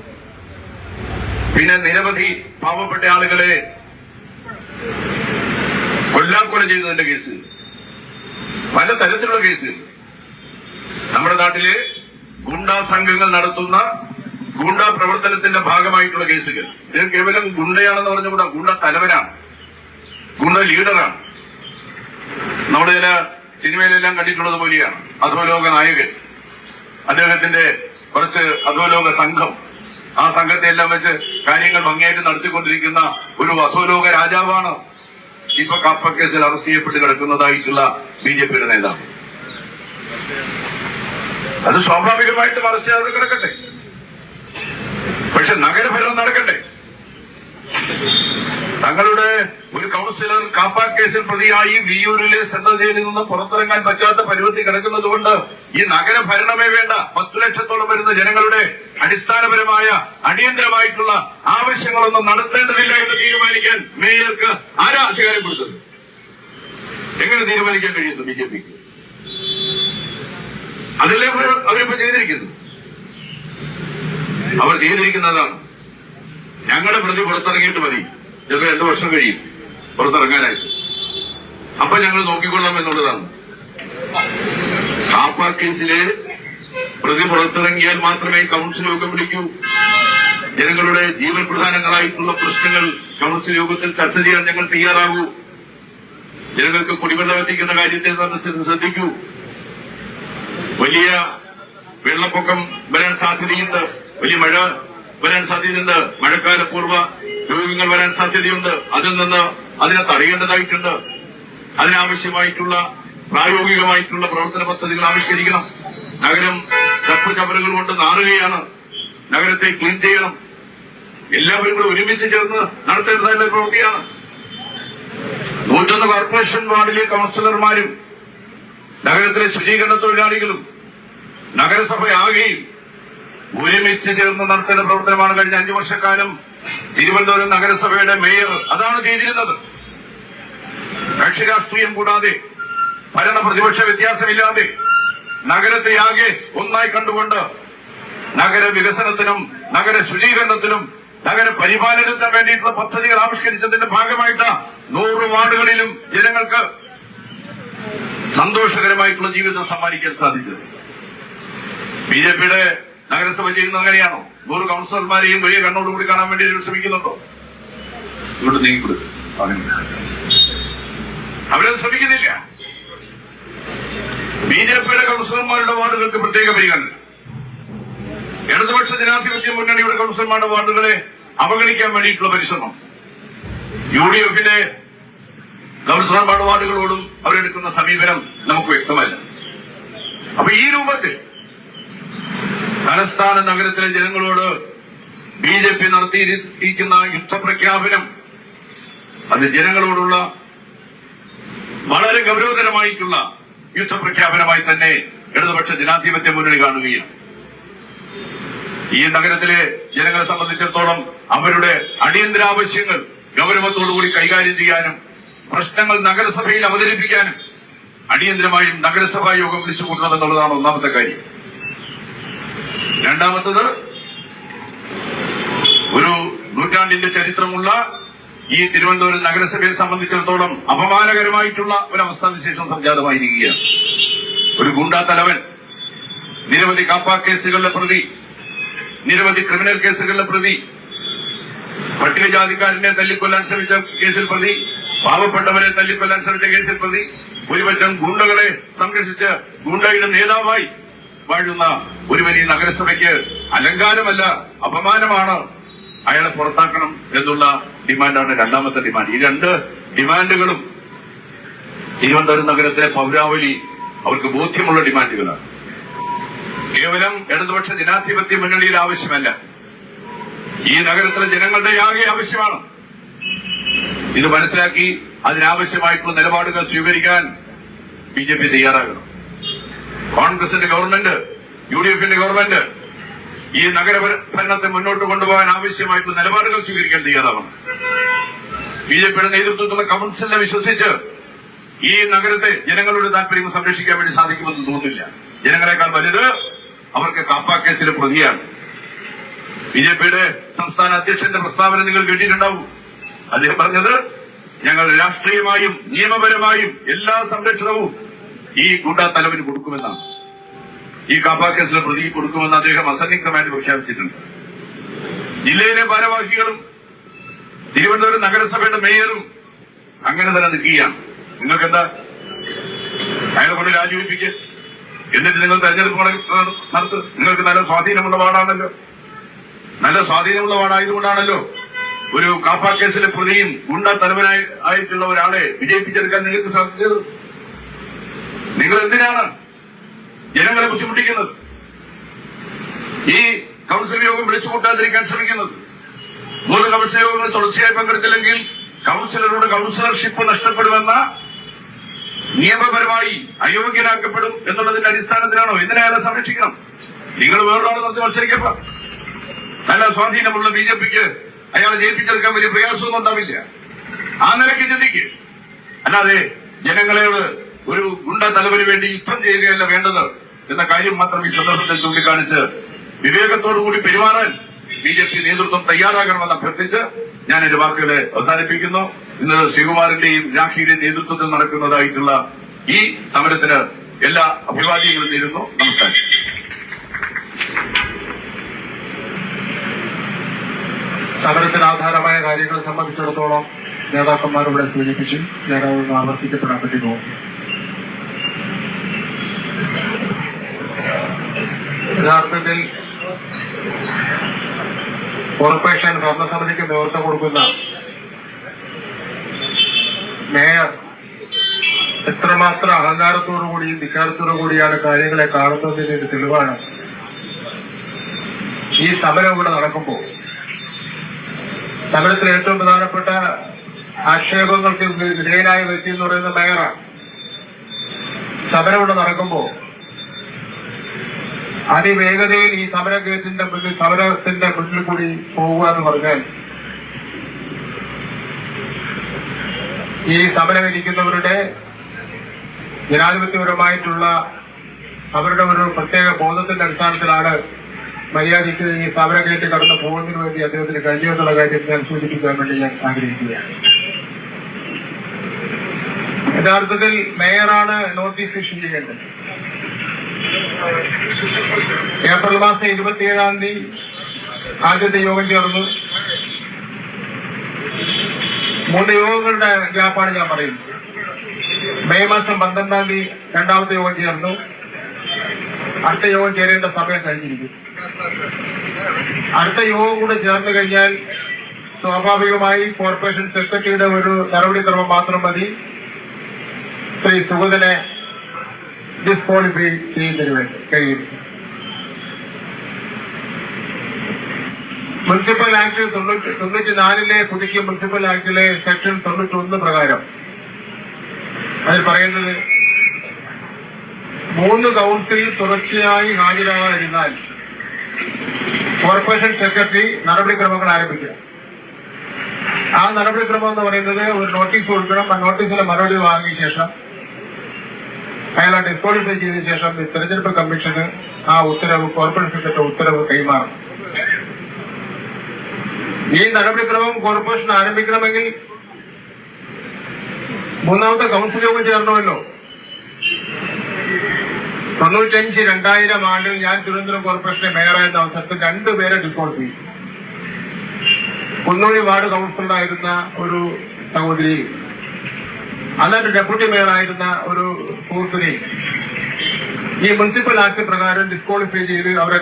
പിന്നെ നിരവധി പാവപ്പെട്ട ആളുകളെ കൊല്ലാക്കൊല ചെയ്തതിന്റെ കേസ്, പല തരത്തിലുള്ള കേസുകൾ. നമ്മുടെ നാട്ടില് ഗുണ്ടാ സംഘങ്ങൾ നടത്തുന്ന ഗുണ്ടാ പ്രവർത്തനത്തിന്റെ ഭാഗമായിട്ടുള്ള കേസുകൾ. ഇത് കേവലം ഗുണ്ടയാണെന്ന് പറഞ്ഞുകൂടാ, ഗുണ്ട തലവനാണ്, ഗുണ്ട ലീഡറാണ്. നമ്മുടെ ചില സിനിമയിലെല്ലാം കണ്ടിട്ടുള്ളത് പോലെയാണ് അധോലോക നായകൻ. അദ്ദേഹത്തിന്റെ കുറച്ച് അധോലോക സംഘം, ആ സംഘത്തെ എല്ലാം വെച്ച് കാര്യങ്ങൾ ഭംഗിയായിട്ട് നടത്തിക്കൊണ്ടിരിക്കുന്ന ഒരു അധോലോക രാജാവാണ് ഇപ്പൊ കാപ്പ കേസിൽ അറസ്റ്റ് ചെയ്യപ്പെട്ട് കിടക്കുന്നതായിട്ടുള്ള BJPയുടെ നേതാവ്. അത് സ്വാഭാവികമായിട്ടും അറസ്റ്റ് അവിടെ കിടക്കട്ടെ, പക്ഷെ നഗരഭരണം നടക്കട്ടെ. തങ്ങളുടെ ഒരു കൗൺസിലർ കാപ്പ കേസിൽ പ്രതിയായി വിയ്യൂരിലെ സെൻട്രൽ ജയിലിൽ നിന്ന് പുറത്തിറങ്ങാൻ പറ്റാത്ത പരുവത്തിൽ കിടക്കുന്നത് കൊണ്ട് ഈ നഗരഭരണമേ വേണ്ട, 10 ലക്ഷത്തോളം വരുന്ന ജനങ്ങളുടെ അടിസ്ഥാനപരമായ അടിയന്തരമായിട്ടുള്ള ആവശ്യങ്ങളൊന്നും നടത്തേണ്ടതില്ല എന്ന് തീരുമാനിക്കാൻ മേയർക്ക് ആരാ അധികാരം കൊടുത്തത്? എങ്ങനെ തീരുമാനിക്കാൻ കഴിയുന്നു BJPക്ക്? അതല്ലേ അവരിപ്പോ ചെയ്തിരിക്കുന്നത്. അവർ ചെയ്തിരിക്കുന്നതാണ്, ഞങ്ങളുടെ പ്രതി പുറത്തിറങ്ങിയിട്ട് മതി, ചിലപ്പോൾ 2 വർഷം കഴിയും പുറത്തിറങ്ങാനായിട്ട്, അപ്പൊ ഞങ്ങൾ നോക്കിക്കൊള്ളാം എന്നുള്ളതാണ്. കാപ്പ കേസിലെ പ്രതി പുറത്തിറങ്ങിയാൽ മാത്രമേ കൗൺസിൽ യോഗം വിളിക്കൂ. ജനങ്ങളുടെ ജീവൻ പ്രധാനങ്ങളായിട്ടുള്ള പ്രശ്നങ്ങൾ കൗൺസിൽ യോഗത്തിൽ ചർച്ച ചെയ്യാൻ ഞങ്ങൾ തയ്യാറാകൂ. ജനങ്ങൾക്ക് കുടിവെള്ളം എത്തിക്കുന്ന കാര്യത്തെ സംബന്ധിച്ച് ശ്രദ്ധിക്കൂ. വലിയ വെള്ളപ്പൊക്കം വരാൻ സാധ്യതയുണ്ട്, വലിയ മഴ വരാൻ സാധ്യതയുണ്ട്, മഴക്കാലപൂർവ്വ രോഗങ്ങൾ വരാൻ സാധ്യതയുണ്ട്. അതിൽ നിന്ന് അതിനെ തടയേണ്ടതായിട്ടുണ്ട്. അതിനാവശ്യമായിട്ടുള്ള പ്രായോഗികമായിട്ടുള്ള പ്രവർത്തന പദ്ധതികൾ ആവിഷ്കരിക്കണം. നഗരം ചപ്പുചവറുകൾ കൊണ്ട് നാറുകയാണ്, നഗരത്തെ ക്ലീൻ ചെയ്യണം. എല്ലാവരും കൂടെ ഒരുമിച്ച് ചേർന്ന് നടത്തേണ്ടതായിട്ടുള്ള പ്രവൃത്തിയാണ്. 101 കോർപ്പറേഷൻ വാർഡിലെ കൗൺസിലർമാരും നഗരത്തിലെ ശുചീകരണ തൊഴിലാളികളും നഗരസഭയാകെയും ഒരുമിച്ച് ചേർന്ന് നടത്തേണ്ട പ്രവർത്തനമാണ് കഴിഞ്ഞ 5 വർഷക്കാലം തിരുവനന്തപുരം നഗരസഭയുടെ മേയർ അതാണ് ചെയ്തിരുന്നത്. കക്ഷി രാഷ്ട്രീയം കൂടാതെ, ഭരണ പ്രതിപക്ഷ വ്യത്യാസമില്ലാതെ നഗരത്തെ ആകെ ഒന്നായി കണ്ടുകൊണ്ട് നഗര വികസനത്തിനും നഗര ശുചീകരണത്തിനും നഗര പരിപാലനത്തിനും വേണ്ടിയിട്ടുള്ള പദ്ധതികൾ ആവിഷ്കരിച്ചതിന്റെ ഭാഗമായിട്ട് 100 വാർഡുകളിലും ജനങ്ങൾക്ക് സന്തോഷകരമായിട്ടുള്ള ജീവിതം സമ്മാനിക്കാൻ സാധിച്ചത്. BJPയുടെ നഗരസഭ ചെയ്യുന്നത് അങ്ങനെയാണോ? 100 കൗൺസിലർമാരെയും വലിയ കണ്ണോടുകൂടി കാണാൻ വേണ്ടി ശ്രമിക്കുന്നുണ്ടോ? ഇവിടെ നീങ്ങിക്കൊടുക്കും, അവരത് ശ്രമിക്കുന്നില്ല. BJPയുടെ കൗൺസിലർമാരുടെ വാർഡുകൾക്ക് പ്രത്യേക പരിഗണന. ഇടതുപക്ഷ ജനാധിപത്യ മുന്നണിയുടെ കൗൺസിലർമാരുടെ വാർഡുകളെ അവഗണിക്കാൻ വേണ്ടിയിട്ടുള്ള പരിശ്രമം. UDFന്റെ കൗൺസിലർമാരുടെ വാർഡുകളോടും അവരെടുക്കുന്ന സമീപനം നമുക്ക് വ്യക്തമല്ല. അപ്പൊ ഈ രൂപത്തിൽ തലസ്ഥാന നഗരത്തിലെ ജനങ്ങളോട് BJP നടത്തിയിരിക്കുന്ന യുദ്ധപ്രഖ്യാപനം അത് ജനങ്ങളോടുള്ള വളരെ ഗൗരവതരമായിട്ടുള്ള യുദ്ധപ്രഖ്യാപനമായി തന്നെ ഇടതുപക്ഷ ജനാധിപത്യ മുന്നണി കാണുകയാണ്. ഈ നഗരത്തിലെ ജനങ്ങളെ സംബന്ധിച്ചിടത്തോളം അവരുടെ അടിയന്തര ആവശ്യങ്ങൾ ഗൗരവത്തോടുകൂടി കൈകാര്യം ചെയ്യാനും പ്രശ്നങ്ങൾ നഗരസഭയിൽ അവതരിപ്പിക്കാനും അടിയന്തരമായും നഗരസഭാ യോഗം വിളിച്ചു കൂട്ടണമെന്നുള്ളതാണ് ഒന്നാമത്തെ കാര്യം. രണ്ടാമത്തത്, ഒരു നൂറ്റാണ്ടിന്റെ ചരിത്രമുള്ള ഈ തിരുവനന്തപുരം നഗരസഭയെ സംബന്ധിച്ചിടത്തോളം അപമാനകരമായിട്ടുള്ള ഒരവസ്ഥാവിശേഷം സംജാതമായിരിക്കുകയാണ്. ഒരു ഗുണ്ടാ തലവൻ, നിരവധി കാപ്പ കേസുകളിലെ പ്രതി, നിരവധി ക്രിമിനൽ കേസുകളിലെ പ്രതി, പട്ടികജാതിക്കാരനെ തല്ലിക്കൊല്ലാൻ ശ്രമിച്ച കേസിൽ പ്രതി, പാവപ്പെട്ടവരെ തല്ലിക്കൊല്ലാൻ ശ്രമിച്ച കേസിൽ പ്രതി, ഒരുപറ്റം ഗുണ്ടകളെ സംരക്ഷിച്ച് ഗുണ്ടയുടെ നേതാവായി വാഴുന്ന ഒരു വലിയ നഗരസഭയ്ക്ക് അലങ്കാരമല്ല, അപമാനമാണ്. അയാളെ പുറത്താക്കണം എന്നുള്ള ഡിമാൻഡാണ് രണ്ടാമത്തെ ഡിമാൻഡ്. ഈ 2 ഡിമാൻഡുകളും തിരുവനന്തപുരം നഗരത്തിലെ പൗരാവലി അവർക്ക് ബോധ്യമുള്ള ഡിമാൻഡുകളാണ്. കേവലം ഇടതുപക്ഷ ജനാധിപത്യ മുന്നണിയുടെ ആവശ്യമല്ല, ഈ നഗരത്തിലെ ജനങ്ങളുടെ ആകെ ആവശ്യമാണ്. ഇത് മനസ്സിലാക്കി അതിനാവശ്യമായിട്ടുള്ള നിലപാടുകൾ സ്വീകരിക്കാൻ BJP തയ്യാറാകണം. കോൺഗ്രസിന്റെ ഗവൺമെന്റ്, UDFന്റെ ഗവൺമെന്റ് ഈ നഗരഭരണത്തെ മുന്നോട്ട് കൊണ്ടുപോകാൻ ആവശ്യമായിട്ടുള്ള നിലപാടുകൾ സ്വീകരിക്കാൻ തയ്യാറാവണം. ബിജെപിയുടെ നേതൃത്വത്തിലുള്ള കൗൺസിലിനെ വിശ്വസിച്ച് ഈ നഗരത്തെ ജനങ്ങളുടെ താല്പര്യം സംരക്ഷിക്കാൻ വേണ്ടി സാധിക്കുമെന്ന് തോന്നുന്നില്ല. ജനങ്ങളെക്കാൾ വലുത് അവർക്ക് കാപ്പ കേസിലെ പ്രതിയാണ്. ബിജെപിയുടെ സംസ്ഥാന അധ്യക്ഷന്റെ പ്രസ്താവന നിങ്ങൾ കേട്ടിട്ടുണ്ടാവും. അദ്ദേഹം പറഞ്ഞത് ഞങ്ങൾ രാഷ്ട്രീയമായും നിയമപരമായും എല്ലാ സംരക്ഷണവും ഈ ഗുണ്ടാ തലവന് കൊടുക്കുമെന്നാണ്. ഈ കാപ്പ കേസിലെ പ്രതി കൊടുക്കുമെന്ന് അദ്ദേഹം അസന്നിഗ്ധമായിട്ട് പ്രഖ്യാപിച്ചിട്ടുണ്ട്. ജില്ലയിലെ ഭാരവാഹികളും തിരുവനന്തപുരം നഗരസഭയുടെ മേയറും അങ്ങനെ തന്നെ നിൽക്കുകയാണ്. നിങ്ങൾക്ക് എന്താ അയാളെ കൊണ്ട് രാജിവെപ്പിക്കുക, എന്നിട്ട് നിങ്ങൾ തെരഞ്ഞെടുപ്പ് നടത്തുക. നിങ്ങൾക്ക് നല്ല സ്വാധീനമുള്ള വാർഡാണല്ലോ, നല്ല സ്വാധീനമുള്ള വാർഡായതുകൊണ്ടാണല്ലോ ഒരു കാപ്പ കേസിലെ പ്രതിയും ഗുണ്ടാ തലവനായിട്ടുള്ള ഒരാളെ വിജയിപ്പിച്ചെടുക്കാൻ നിങ്ങൾക്ക് സാധിച്ചത്. നിങ്ങൾ എന്തിനാണ് ജനങ്ങളെ ബുദ്ധിമുട്ടിക്കുന്നത്? ഈ കൗൺസിൽ യോഗം വിളിച്ചുകൂട്ടാതിരിക്കാൻ ശ്രമിക്കുന്നത്? 3 കൗൺസിൽ യോഗങ്ങൾ തുടർച്ചയായി പങ്കെടുത്തില്ലെങ്കിൽ കൗൺസിലറുടെ കൗൺസിലർഷിപ്പ് നഷ്ടപ്പെടുമെന്ന, നിയമപരമായി അയോഗ്യനാക്കപ്പെടും എന്നുള്ളതിന്റെ അടിസ്ഥാനത്തിലാണോ? എന്തിനായാലും സംരക്ഷിക്കണം? നിങ്ങൾ വേറൊരാളെ നിർത്തി മത്സരിക്കപ്പ. നല്ല സ്വാധീനമുള്ള ബിജെപിക്ക് അയാളെ ജയിപ്പിച്ചെടുക്കാൻ വലിയ പ്രയാസമൊന്നും ഉണ്ടാവില്ല. ആ നിലയ്ക്ക് ചിന്തിക്ക്. അല്ലാതെ ജനങ്ങളോട് ഒരു ഗുണ്ട തലവന് വേണ്ടി യുദ്ധം ചെയ്യുകയല്ല വേണ്ടത് എന്ന കാര്യം മാത്രം ഈ സന്ദർഭത്തിൽ ചൂണ്ടിക്കാണിച്ച് വിവേകത്തോടുകൂടി പെരുമാറാൻ ബിജെപി നേതൃത്വം തയ്യാറാകണമെന്ന് അഭ്യർത്ഥിച്ച് ഞാൻ എന്റെ വാക്കുകളെ അവസാനിപ്പിക്കുന്നു. ഇന്ന് ശ്രീകുമാറിന്റെയും രാഖിയുടെയും നേതൃത്വത്തിൽ നടക്കുന്നതായിട്ടുള്ള ഈ സമരത്തിന് എല്ലാ അഭിവാദ്യങ്ങളും നേരുന്നു. നമസ്കാരം. സമരത്തിന് ആധാരമായ കാര്യങ്ങളെ സംബന്ധിച്ചിടത്തോളം നേതാക്കന്മാർ ഇവിടെ സൂചിപ്പിച്ചു. ഞാനതൊന്നും ആവർത്തിക്കപ്പെടാൻ വേണ്ടി പോകുന്നു. യഥാർത്ഥത്തിൽ കോർപ്പറേഷൻ ഭരണസമിതിക്ക് നേതൃത്വം കൊടുക്കുന്ന മേയർ എത്രമാത്രം അഹങ്കാരത്തോടുകൂടിയും ധിക്കാരത്തോടുകൂടിയാണ് കാര്യങ്ങളെ കാണുന്നതിന് തെളിവാണ് ഈ സമരം ഇവിടെ നടക്കുമ്പോൾ. സമരത്തിൽ ഏറ്റവും പ്രധാനപ്പെട്ട ആക്ഷേപങ്ങൾക്ക് വിധേയനായ വ്യക്തി എന്ന് പറയുന്ന മേയറാണ്. സമരം ഇവിടെ നടക്കുമ്പോൾ അതിവേഗതയിൽ ഈ സമരത്തിന്റെ മുന്നിൽ കൂടി പോവുക എന്ന് പറഞ്ഞാൽ ഈ സമരം ഇരിക്കുന്നവരുടെ ജനാധിപത്യപരമായിട്ടുള്ള അവരുടെ ഒരു പ്രത്യേക ബോധത്തിന്റെ അടിസ്ഥാനത്തിലാണ് മര്യാദയ്ക്ക് ഈ സമരം കയറ്റി കടന്നു പോകുന്നതിന് വേണ്ടി അദ്ദേഹത്തിന് കഴിയുമെന്നുള്ള കാര്യം ഞാൻ സൂചിപ്പിക്കാൻ വേണ്ടി ഞാൻ ആഗ്രഹിക്കുകയാണ്. യഥാർത്ഥത്തിൽ മേയറാണ് നോട്ടീസ് ഇഷ്യൂ ചെയ്യേണ്ടത്. ഏപ്രിൽ മാസം 27-ാം തീയതി ആദ്യത്തെ യോഗം ചേർന്നു. 3 യോഗങ്ങളുടെ ഗ്യാപ്പാണ് ഞാൻ പറയുന്നത്. മെയ് മാസം 12-ാം തീയതി രണ്ടാമത്തെ യോഗം ചേർന്നു. അടുത്ത യോഗം ചേരേണ്ട സമയം കഴിഞ്ഞിരിക്കും. അടുത്ത യോഗം കൂടെ ചേർന്ന് കഴിഞ്ഞാൽ സ്വാഭാവികമായി കോർപ്പറേഷൻ സെക്രട്ടറിയുടെ ഒരു നടപടിക്രമം മാത്രം മതി ശ്രീ സുഗതനെ ഡിസ്ക്വാളിഫൈ ചെയ്യുന്നതിന് വേണ്ടി കഴിയുന്നു. മുനിസിപ്പൽ ആക്ട് 94-ലെ പുതുക്കിയ മുനിസിപ്പൽ ആക്ടിലെ സെക്ഷൻ 91 പ്രകാരം അതിൽ പറയുന്നത് 3 കൗൺസിലിൽ തുടർച്ചയായി ഹാജരാകാതിരുന്നാൽ കോർപ്പറേഷൻ സെക്രട്ടറി നടപടിക്രമങ്ങൾ ആരംഭിക്കുക. ആ നടപടിക്രമം എന്ന് പറയുന്നത് ഒരു നോട്ടീസ് കൊടുക്കണം. ആ നോട്ടീസിലെ മറുപടി വാങ്ങിയ ശേഷം അയാളെ ഡിസ്ക്വാളിഫൈ ചെയ്ത ശേഷം തെരഞ്ഞെടുപ്പ് കമ്മീഷന് ആ ഉത്തരവ് കോർപ്പറേഷൻ സെക്രട്ടറി ഉത്തരവ് കൈമാറും. ഈ നടപടിക്രമം കോർപ്പറേഷൻ ആരംഭിക്കണമെങ്കിൽ 3ാമത്തെ കൗൺസിൽ യോഗം ചേർന്നമല്ലോ. 95-2000 ആണ്ടിൽ ഞാൻ തിരുവനന്തപുരം കോർപ്പറേഷന്റെ മേയറായിരുന്ന അവസരത്തിൽ 2 പേരെ ഡിസ്ക്വാളിഫൈ ചെയ്തു. കുന്നോഴി വാർഡ് കൗൺസിലറായിരുന്ന ഒരു സഹോദരി, അന്നത്തെ ഡെപ്യൂട്ടി മേയറായിരുന്ന ഒരു സുഹൃത്തിനെ ഈ മുനിസിപ്പൽ ആക്ട് പ്രകാരം ഡിസ്ക്വാളിഫൈ ചെയ്ത് അവരെ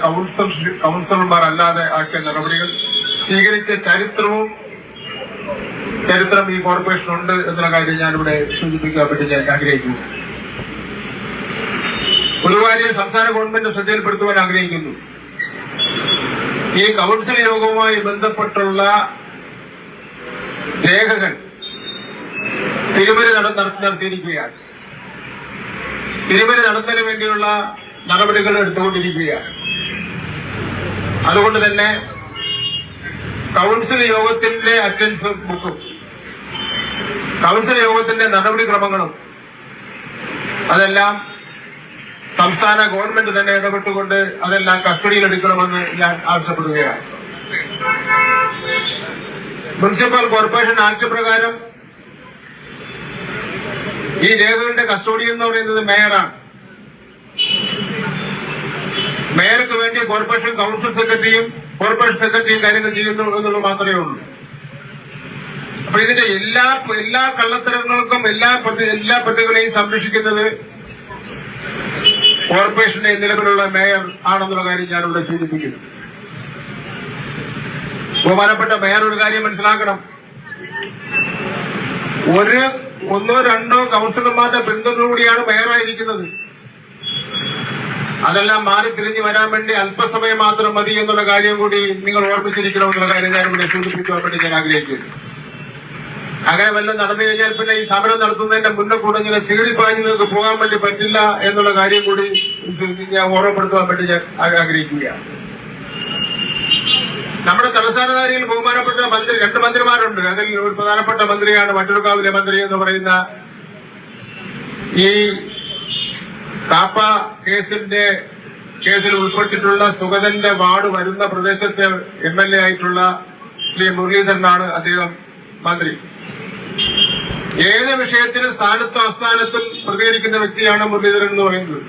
കൗൺസിലർമാർ അല്ലാതെ ആക്കിയ നടപടികൾ സ്വീകരിച്ച ചരിത്രം ഈ കോർപ്പറേഷനുണ്ട് എന്നുള്ള കാര്യം ഞാനിവിടെ സൂചിപ്പിക്കാൻ വേണ്ടി ഞാൻ ആഗ്രഹിക്കുന്നു. ഒരു കാര്യം സംസ്ഥാന ഗവൺമെന്റ് ശ്രദ്ധയിൽപ്പെടുത്തുവാൻ ആഗ്രഹിക്കുന്നു. ഈ കൗൺസിൽ യോഗവുമായി ബന്ധപ്പെട്ടുള്ള രേഖകൾ തിരുമറി നടത്തിയിരിക്കുകയാണ്. തിരുമറി നടത്തുന്നതിന് വേണ്ടിയുള്ള നടപടികൾ എടുത്തുകൊണ്ടിരിക്കുകയാണ്. അതുകൊണ്ട് തന്നെ കൗൺസിൽ യോഗത്തിന്റെ അറ്റൻഡൻസ് ബുക്കും കൗൺസിൽ യോഗത്തിന്റെ നടപടിക്രമങ്ങളും അതെല്ലാം സംസ്ഥാന ഗവൺമെന്റ് തന്നെ ഇടപെട്ടുകൊണ്ട് അതെല്ലാം കസ്റ്റഡിയിലെടുക്കണമെന്ന് ഞാൻ ആവശ്യപ്പെടുകയാണ്. മുനിസിപ്പൽ കോർപ്പറേഷൻ ആക്ട് പ്രകാരം ഈ രേഖകളുടെ കസ്റ്റോഡിയൻ എന്ന് പറയുന്നത് മേയറാണ്. മേയർക്ക് വേണ്ടി കോർപ്പറേഷൻ കൗൺസിൽ സെക്രട്ടറിയും കോർപ്പറേഷൻ സെക്രട്ടറിയും കാര്യങ്ങൾ ചെയ്യുന്നു എന്നുള്ളത് മാത്രമേ ഉള്ളൂ. അപ്പൊ ഇതിന്റെ എല്ലാ കള്ളത്തരങ്ങൾക്കും എല്ലാ പ്രതികളെയും സംരക്ഷിക്കുന്നത് കോർപ്പറേഷന്റെ നിലവിലുള്ള മേയർ ആണെന്നുള്ള കാര്യം ഞാനിവിടെ സൂചിപ്പിക്കുന്നു. ബഹുമാനപ്പെട്ട മേയർ ഒരു കാര്യം മനസ്സിലാക്കണം. ഒന്നോ രണ്ടോ കൗൺസിലർമാരുടെ പിന്തുണയോടെയാണ് മേയറായിരിക്കുന്നത്. അതെല്ലാം മാറി തിരിഞ്ഞു വരാൻ വേണ്ടി അല്പസമയം മാത്രം മതി എന്നുള്ള കാര്യം കൂടി നിങ്ങൾ ഓർമ്മിച്ചിരിക്കണമെന്നുള്ള കാര്യം ഞാൻ ഇവിടെ സൂചിപ്പിക്കുവാൻ വേണ്ടി ഞാൻ ആഗ്രഹിക്കുന്നു. അങ്ങനെ വല്ലതും നടന്നു കഴിഞ്ഞാൽ പിന്നെ ഈ സമരം നടത്തുന്നതിന്റെ മുന്നേ കൂടെ ഇങ്ങനെ ചീറിപ്പാഞ്ഞ് നിങ്ങൾക്ക് പോകാൻ വേണ്ടി പറ്റില്ല എന്നുള്ള കാര്യം കൂടി ഞാൻ ഓർമ്മപ്പെടുത്തുവാൻ വേണ്ടി ഞാൻ ആഗ്രഹിക്കുകയാണ്. നമ്മുടെ തലസ്ഥാനധാരിയിൽ ബഹുമാനപ്പെട്ട മന്ത്രി 2 മന്ത്രിമാരുണ്ട്. അതിൽ ഒരു പ്രധാനപ്പെട്ട മന്ത്രിയാണ് വട്ടിയൂർക്കാവിലെ മന്ത്രി എന്ന് പറയുന്ന ഈ കാപ്പ കേസിൽ ഉൾപ്പെട്ടിട്ടുള്ള സുഗതന്റെ വാർഡ് വരുന്ന പ്രദേശത്തെ MLA ആയിട്ടുള്ള ശ്രീ മുരളീധരനാണ് അദ്ദേഹം മന്ത്രി. ഏത് വിഷയത്തിന് സ്ഥാനത്തും അസ്ഥാനത്തും പ്രതികരിക്കുന്ന വ്യക്തിയാണ് മുരളീധരൻ എന്ന് പറയുന്നത്.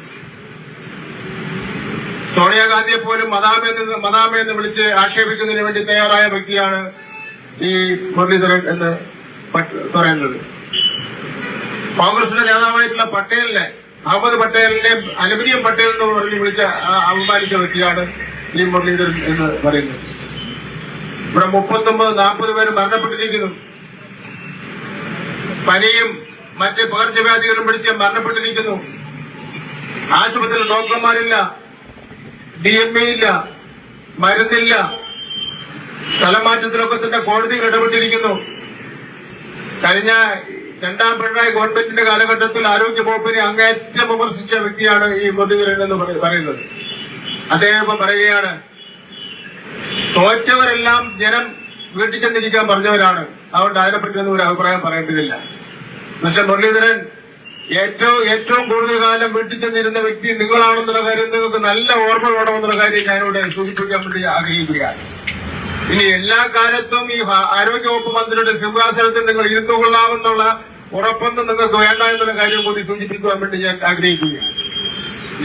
സോണിയാഗാന്ധിയെ പോലും മദാമെന്ന് വിളിച്ച് ആക്ഷേപിക്കുന്നതിന് വേണ്ടി തയ്യാറായ വ്യക്തിയാണ് ഈ മുരളീധരൻ എന്ന് പറയുന്നത്. കോൺഗ്രസിന്റെ നേതാവായിട്ടുള്ള പട്ടേലിനെ, അഹമ്മദ് പട്ടേലിനെ അലുമിനിയം പട്ടേൽ എന്ന് പറഞ്ഞ് വിളിച്ച് അപമാനിച്ച വ്യക്തിയാണ് ഈ മുരളീധരൻ എന്ന് പറയുന്നത്. ഇവിടെ 39-40 പേര് മരണപ്പെട്ടിരിക്കുന്നു. പനിയും മറ്റ് പകർച്ചവ്യാധികളും പിടിച്ച് മരണപ്പെട്ടിരിക്കുന്നു. ആശുപത്രിയിൽ ഡോക്ടർമാരില്ല, DMA ഇല്ല, മരുന്നില്ല. സ്ഥലമാറ്റത്തിലൊക്കെ തന്നെ കോടതികൾ ഇടപെട്ടിരിക്കുന്നു. കഴിഞ്ഞ 2ാം പിണറായി ഗവൺമെന്റിന്റെ കാലഘട്ടത്തിൽ ആരോഗ്യ വകുപ്പിനെ അങ്ങേയറ്റം വിമർശിച്ച വ്യക്തിയാണ് ഈ മുരളീധരൻ എന്ന് പറയുന്നത്. അദ്ദേഹം ഇപ്പൊ പറയുകയാണ്, തോറ്റവരെല്ലാം ജനം വീട്ടിൽ ചെന്നിരിക്കാൻ പറഞ്ഞവരാണ്, അതുകൊണ്ട് അതിനെപ്പറ്റിയൊന്നും ഒരു അഭിപ്രായം പറയേണ്ടതില്ല. മിസ്റ്റർ മുരളീധരൻ, ഏറ്റവും കൂടുതൽ കാലം വീട്ടിൽ ചെന്നിരുന്ന വ്യക്തി നിങ്ങളാണെന്നുള്ള കാര്യം നിങ്ങൾക്ക് നല്ല ഓർമ്മ വേണമെന്നുള്ള കാര്യം ഞാനിവിടെ സൂചിപ്പിക്കാൻ വേണ്ടി ആഗ്രഹിക്കുകയാണ്. ഇനി എല്ലാ കാലത്തും ഈ ആരോഗ്യവകുപ്പ് മന്ത്രിയുടെ സിംഹാസനത്തിൽ നിങ്ങൾ ഇരുന്നു കൊള്ളാമെന്നുള്ള ഉറപ്പൊന്നും നിങ്ങൾക്ക് വേണ്ട എന്നുള്ള കാര്യം കൂടി സൂചിപ്പിക്കുവാൻ വേണ്ടി ഞാൻ ആഗ്രഹിക്കുകയാണ്.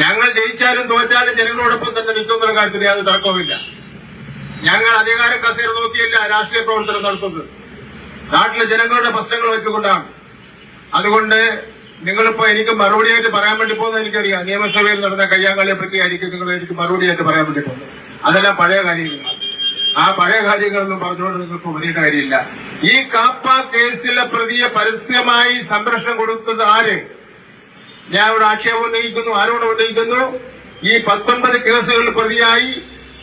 ഞങ്ങൾ ജയിച്ചാലും തോറ്റാലും ജനങ്ങളോടൊപ്പം തന്നെ നിൽക്കുന്ന കാര്യത്തിൽ യാതൊരു തർക്കവുമില്ല. ഞങ്ങൾ അധികാര കസേര നോക്കിയല്ല രാഷ്ട്രീയ പ്രവർത്തനം നടത്തുന്നത്, നാട്ടിലെ ജനങ്ങളുടെ പ്രശ്നങ്ങൾ വെച്ചുകൊണ്ടാണ്. അതുകൊണ്ട് നിങ്ങളിപ്പോ എനിക്ക് മറുപടിയായിട്ട് പറയാൻ വേണ്ടി പോകുന്നത് എനിക്കറിയാം. നിയമസഭയിൽ നടന്ന കയ്യാങ്കളിയെ പറ്റി ആയിരിക്കും നിങ്ങൾ എനിക്ക് മറുപടിയായിട്ട് പറയാൻ വേണ്ടി പോകുന്നത്. അതെല്ലാം പഴയ കാര്യങ്ങളാണ്. ആ പഴയ കാര്യങ്ങളൊന്നും പറഞ്ഞുകൊണ്ട് നിങ്ങൾക്ക് വലിയ കാര്യമില്ല. ഈ കാപ്പ കേസിലെ പ്രതിയെ പരസ്യമായി സംരക്ഷണം കൊടുത്തത് ആര്? ഞാൻ ഇവിടെ ആക്ഷേപം ഉന്നയിക്കുന്നു. ആരോട് ഉന്നയിക്കുന്നു? ഈ 19 കേസുകളിൽ പ്രതിയായി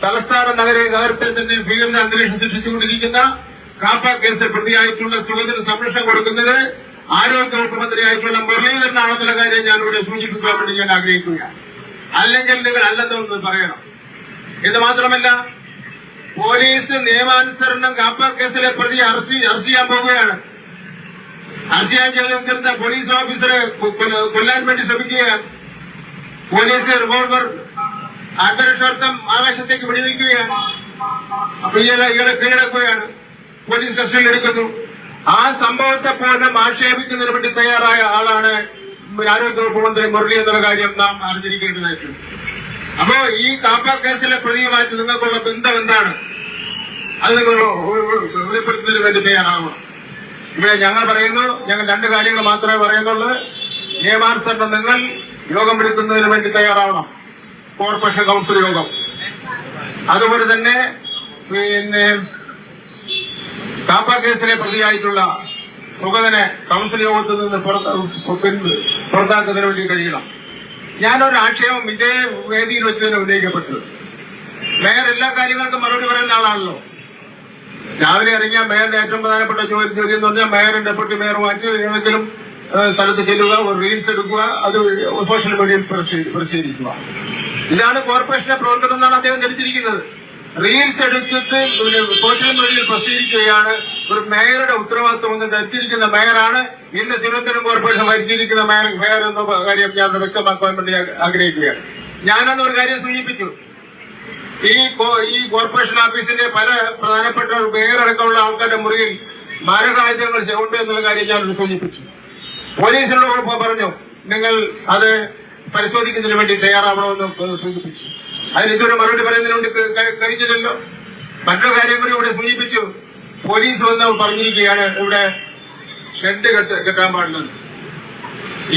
തലസ്ഥാന നഗരത്തെ തന്നെ ഭീകര അന്തരീക്ഷം സൃഷ്ടിച്ചുകൊണ്ടിരിക്കുന്ന കാപ്പ കേസിൽ പ്രതിയായിട്ടുള്ള സുഗതന് സംരക്ഷണം കൊടുക്കുന്നത് ആരോഗ്യവകുപ്പ് മന്ത്രിയായിട്ടുള്ള മുരളീധരനാണെന്നുള്ള കാര്യം ഞാൻ ഇവിടെ സൂചിപ്പിക്കാൻ വേണ്ടി ഞാൻ ആഗ്രഹിക്കുകയാണ്. അല്ലെങ്കിൽ നിങ്ങൾ അല്ലെന്നൊന്ന് പറയണം. ഇത് മാത്രമല്ല, പോലീസ് നിയമാനുസരണം കാപ്പ കേസിലെ പ്രതി അറസ്റ്റ് ചെയ്യാൻ പോവുകയാണ്. അറസ്റ്റ് ചെയ്യാൻ ചെല്ലുന്ന പോലീസ് ഓഫീസറെ കൊല്ലാൻ വേണ്ടി ശ്രമിക്കുകയാണ്. പോലീസ് റിവോൾവർ ആത്മരക്ഷാർത്ഥം ആകാശത്തേക്ക് വെടിവെക്കുകയാണ്. അപ്പൊ ഇയാളെ കീഴടക്കുകയാണ്, പോലീസ് കസ്റ്റഡിയിൽ എടുക്കുന്നു. ആ സംഭവത്തെ പോലും ആക്ഷേപിക്കുന്നതിന് വേണ്ടി തയ്യാറായ ആളാണ് ആരോഗ്യവകുപ്പ് മന്ത്രി മുരളി എന്നുള്ള കാര്യം നാം അറിഞ്ഞിരിക്കേണ്ടതായിട്ടുണ്ട്. അപ്പോ ഈ കാപ്പ കേസിലെ പ്രതിയുമായിട്ട് നിങ്ങൾക്കുള്ള ബന്ധം എന്താണ്? അത് നിങ്ങൾ വെളിപ്പെടുത്തുന്നതിന് വേണ്ടി തയ്യാറാവണം. ഇവിടെ ഞങ്ങൾ പറയുന്നു, ഞങ്ങൾ 2 കാര്യങ്ങൾ മാത്രമേ പറയുന്നുള്ളൂ. നിയമാനുസരണം നിങ്ങൾ യോഗം വിളിക്കുന്നതിന് വേണ്ടി തയ്യാറാവണം, കോർപ്പറേഷൻ കൗൺസിൽ യോഗം. അതുപോലെ തന്നെ പിന്നെ കാപ്പ കേസിലെ പ്രതിയായിട്ടുള്ള സുഗതനെ കൗൺസിൽ യോഗത്തിൽ നിന്ന് പുറത്താക്കുന്നതിന് വേണ്ടി കഴിയണം. ഞാനൊരു ആക്ഷേപം ഇതേ വേദിയിൽ വെച്ച് തന്നെ ഉന്നയിക്കപ്പെട്ടത്. മേയർ എല്ലാ കാര്യങ്ങൾക്കും മറുപടി പറയുന്ന ആളാണല്ലോ. രാവിലെ ഇറങ്ങിയ മേയറിന്റെ ഏറ്റവും പ്രധാനപ്പെട്ട ജോലി എന്ന് പറഞ്ഞാൽ മേയറും ഡെപ്യൂട്ടി മേയറുമായിട്ട് ഏതെങ്കിലും സ്ഥലത്ത് ചെല്ലുക, ഒരു റീൽസ് എടുക്കുക, അത് സോഷ്യൽ മീഡിയയിൽ പ്രസിദ്ധീകരിക്കുക. ഇതാണ് കോർപ്പറേഷന്റെ പ്രവർത്തനം എന്നാണ് അദ്ദേഹം ധരിച്ചിരിക്കുന്നത്. റീൽസ് എടുത്തിട്ട് സോഷ്യൽ മീഡിയയിൽ പ്രസിദ്ധീകരിക്കുകയാണ് ഒരു മേയറുടെ ഉത്തരവാദിത്വം ഒന്ന് ധരിച്ചിരിക്കുന്ന മേയറാണ് ഇന്ന് തിരുവനന്തപുരം കോർപ്പറേഷൻ ഭരിച്ചിരിക്കുന്ന മേയർ എന്ന കാര്യം ഞാൻ വ്യക്തമാക്കാൻ വേണ്ടി ആഗ്രഹിക്കുകയാണ്. ഞാനന്ന് ഒരു കാര്യം സൂചിപ്പിച്ചു. ഈ കോർപ്പറേഷൻ ഓഫീസിന്റെ പല പ്രധാനപ്പെട്ട മേയർ അടക്കമുള്ള ആൾക്കാരുടെ മുറിയിൽ മാരകായുധങ്ങൾ ഉണ്ട് എന്നുള്ള കാര്യം ഞാൻ സൂചിപ്പിച്ചു. പോലീസിനോട് പറഞ്ഞു നിങ്ങൾ അത് പരിശോധിക്കുന്നതിന് വേണ്ടി തയ്യാറാവണമെന്ന് സൂചിപ്പിച്ചു. അതിന് ഇതുവരെ മറുപടി പറയുന്നതിന് വേണ്ടി കഴിഞ്ഞില്ലല്ലോ. മറ്റൊരു കാര്യം കൂടി ഇവിടെ സൂചിപ്പിച്ചു. പോലീസ് വന്ന് പറഞ്ഞിരിക്കുകയാണ് ഇവിടെ ഷെഡ് കെട്ടാൻ പാടില്ലെന്ന്.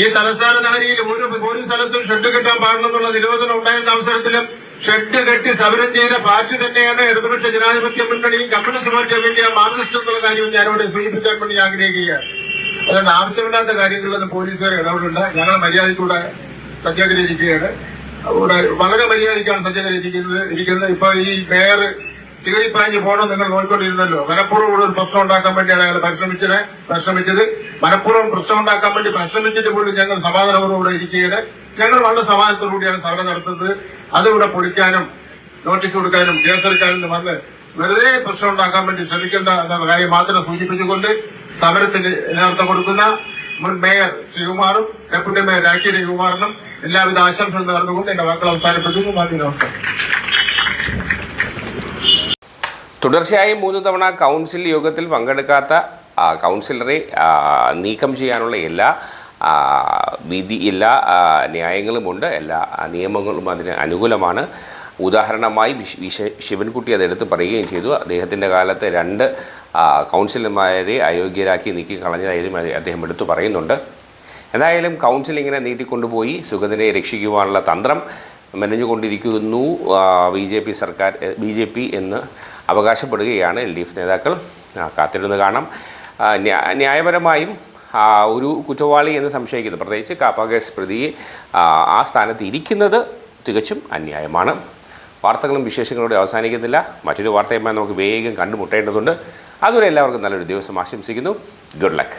ഈ തലസ്ഥാന നഗരിയിൽ ഒരു സ്ഥലത്തും ഷെഡ് കെട്ടാൻ പാടില്ലെന്നുള്ള നിരോധനം ഉണ്ടായിരുന്ന അവസരത്തിലും ഷെഡ് കെട്ടി സമരം ചെയ്ത പാർട്ടി തന്നെയാണ് ഇടതുപക്ഷ ജനാധിപത്യ മുന്നണിയും കമ്മ്യൂണിസ്റ്റ് പാർട്ടിയും വേണ്ടി ആ മാർക്സിസ്റ്റ് എന്നുള്ള കാര്യം ഞാനിവിടെ സൂചിപ്പിക്കാൻ വേണ്ടി ആഗ്രഹിക്കുകയാണ്. അതുകൊണ്ട് ആവശ്യമില്ലാത്ത കാര്യങ്ങളിലൊന്നും പോലീസുകാരെ ഇടപെടില്ല. ഞങ്ങൾ മര്യാദയ്ക്കൂടെ സജ്ജീകരിക്കുകയാണ്. അവിടെ വളരെ മര്യാദയ്ക്കാണ് സജ്ജീകരിക്കുന്നത്. ഇപ്പൊ ഈ മേയർ ചികരിപ്പാഞ്ഞ് പോകണം നിങ്ങൾ നോക്കിക്കൊണ്ടിരുന്നല്ലോ. മനഃപൂർവ്വം ഇവിടെ ഒരു പ്രശ്നം ഉണ്ടാക്കാൻ വേണ്ടിയാണ് ഞങ്ങൾ പരിശ്രമിച്ചത്. മനഃപൂർവ്വം പ്രശ്നം ഉണ്ടാക്കാൻ വേണ്ടി പരിശ്രമിച്ചിട്ട് പോലും ഞങ്ങൾ സമാധാനപൂർവ്വം ഇവിടെ ഇരിക്കുകയാണ്. ഞങ്ങൾ വളരെ സമാധാനത്തോടുകൂടിയാണ് സമരം നടത്തുന്നത്. അതിവിടെ പൊളിക്കാനും നോട്ടീസ് കൊടുക്കാനും കേസെടുക്കാനും വന്ന് വെറുതെ പ്രശ്നം ഉണ്ടാക്കാൻ വേണ്ടി ശ്രമിക്കേണ്ട എന്ന കാര്യം മാത്രം സൂചിപ്പിച്ചുകൊണ്ട് സമരത്തിന് നേതൃത്വം കൊടുക്കുന്ന മുൻ മേയർ ശ്രീകുമാറും ഡെപ്യൂട്ടി മേയർ രാഖി രവികുമാറിനും എല്ലാവിധ ആശംസകൾ നേർന്നുകൊണ്ട് എന്റെ വാക്കുകൾ അവസാനിപ്പിക്കുന്നു. നന്ദി, നമസ്കാരം. തുടർച്ചയായി 3 തവണ കൗൺസിൽ യോഗത്തിൽ പങ്കെടുക്കാത്ത കൗൺസിലറെ നീക്കം ചെയ്യാനുള്ള എല്ലാ ന്യായങ്ങളുമുണ്ട്, എല്ലാ നിയമങ്ങളും അതിന് അനുകൂലമാണ്. ഉദാഹരണമായി ശിവൻകുട്ടി അതെടുത്ത് പറയുകയും ചെയ്തു. അദ്ദേഹത്തിൻ്റെ കാലത്ത് 2 കൗൺസിലർമാരെ അയോഗ്യരാക്കി നീക്കി കളഞ്ഞതായും അദ്ദേഹം എടുത്തു പറയുന്നുണ്ട്. എന്തായാലും കൗൺസിൽ ഇങ്ങനെ നീട്ടിക്കൊണ്ടുപോയി സുഗതനെ രക്ഷിക്കുവാനുള്ള തന്ത്രം മെനഞ്ഞുകൊണ്ടിരിക്കുന്നു ബി ജെ പി എന്ന് അവകാശപ്പെടുകയാണ് LDF നേതാക്കൾ. കാത്തിരുന്ന് കാണാം. ന്യായപരമായും ഒരു കുറ്റവാളി എന്ന് സംശയിക്കുന്നു, പ്രത്യേകിച്ച് കാപ്പ കേസ് പ്രതിയെ ആ സ്ഥാനത്ത് ഇരിക്കുന്നത് തികച്ചും അന്യായമാണ്. വാർത്തകളും വിശേഷങ്ങളോടെ അവസാനിക്കുന്നില്ല. മറ്റൊരു വാർത്തയുമായി നമുക്ക് വേഗം കണ്ടുമുട്ടേണ്ടതുണ്ട്. അതുവരെ എല്ലാവർക്കും നല്ലൊരു ദിവസം ആശംസിക്കുന്നു. Good luck.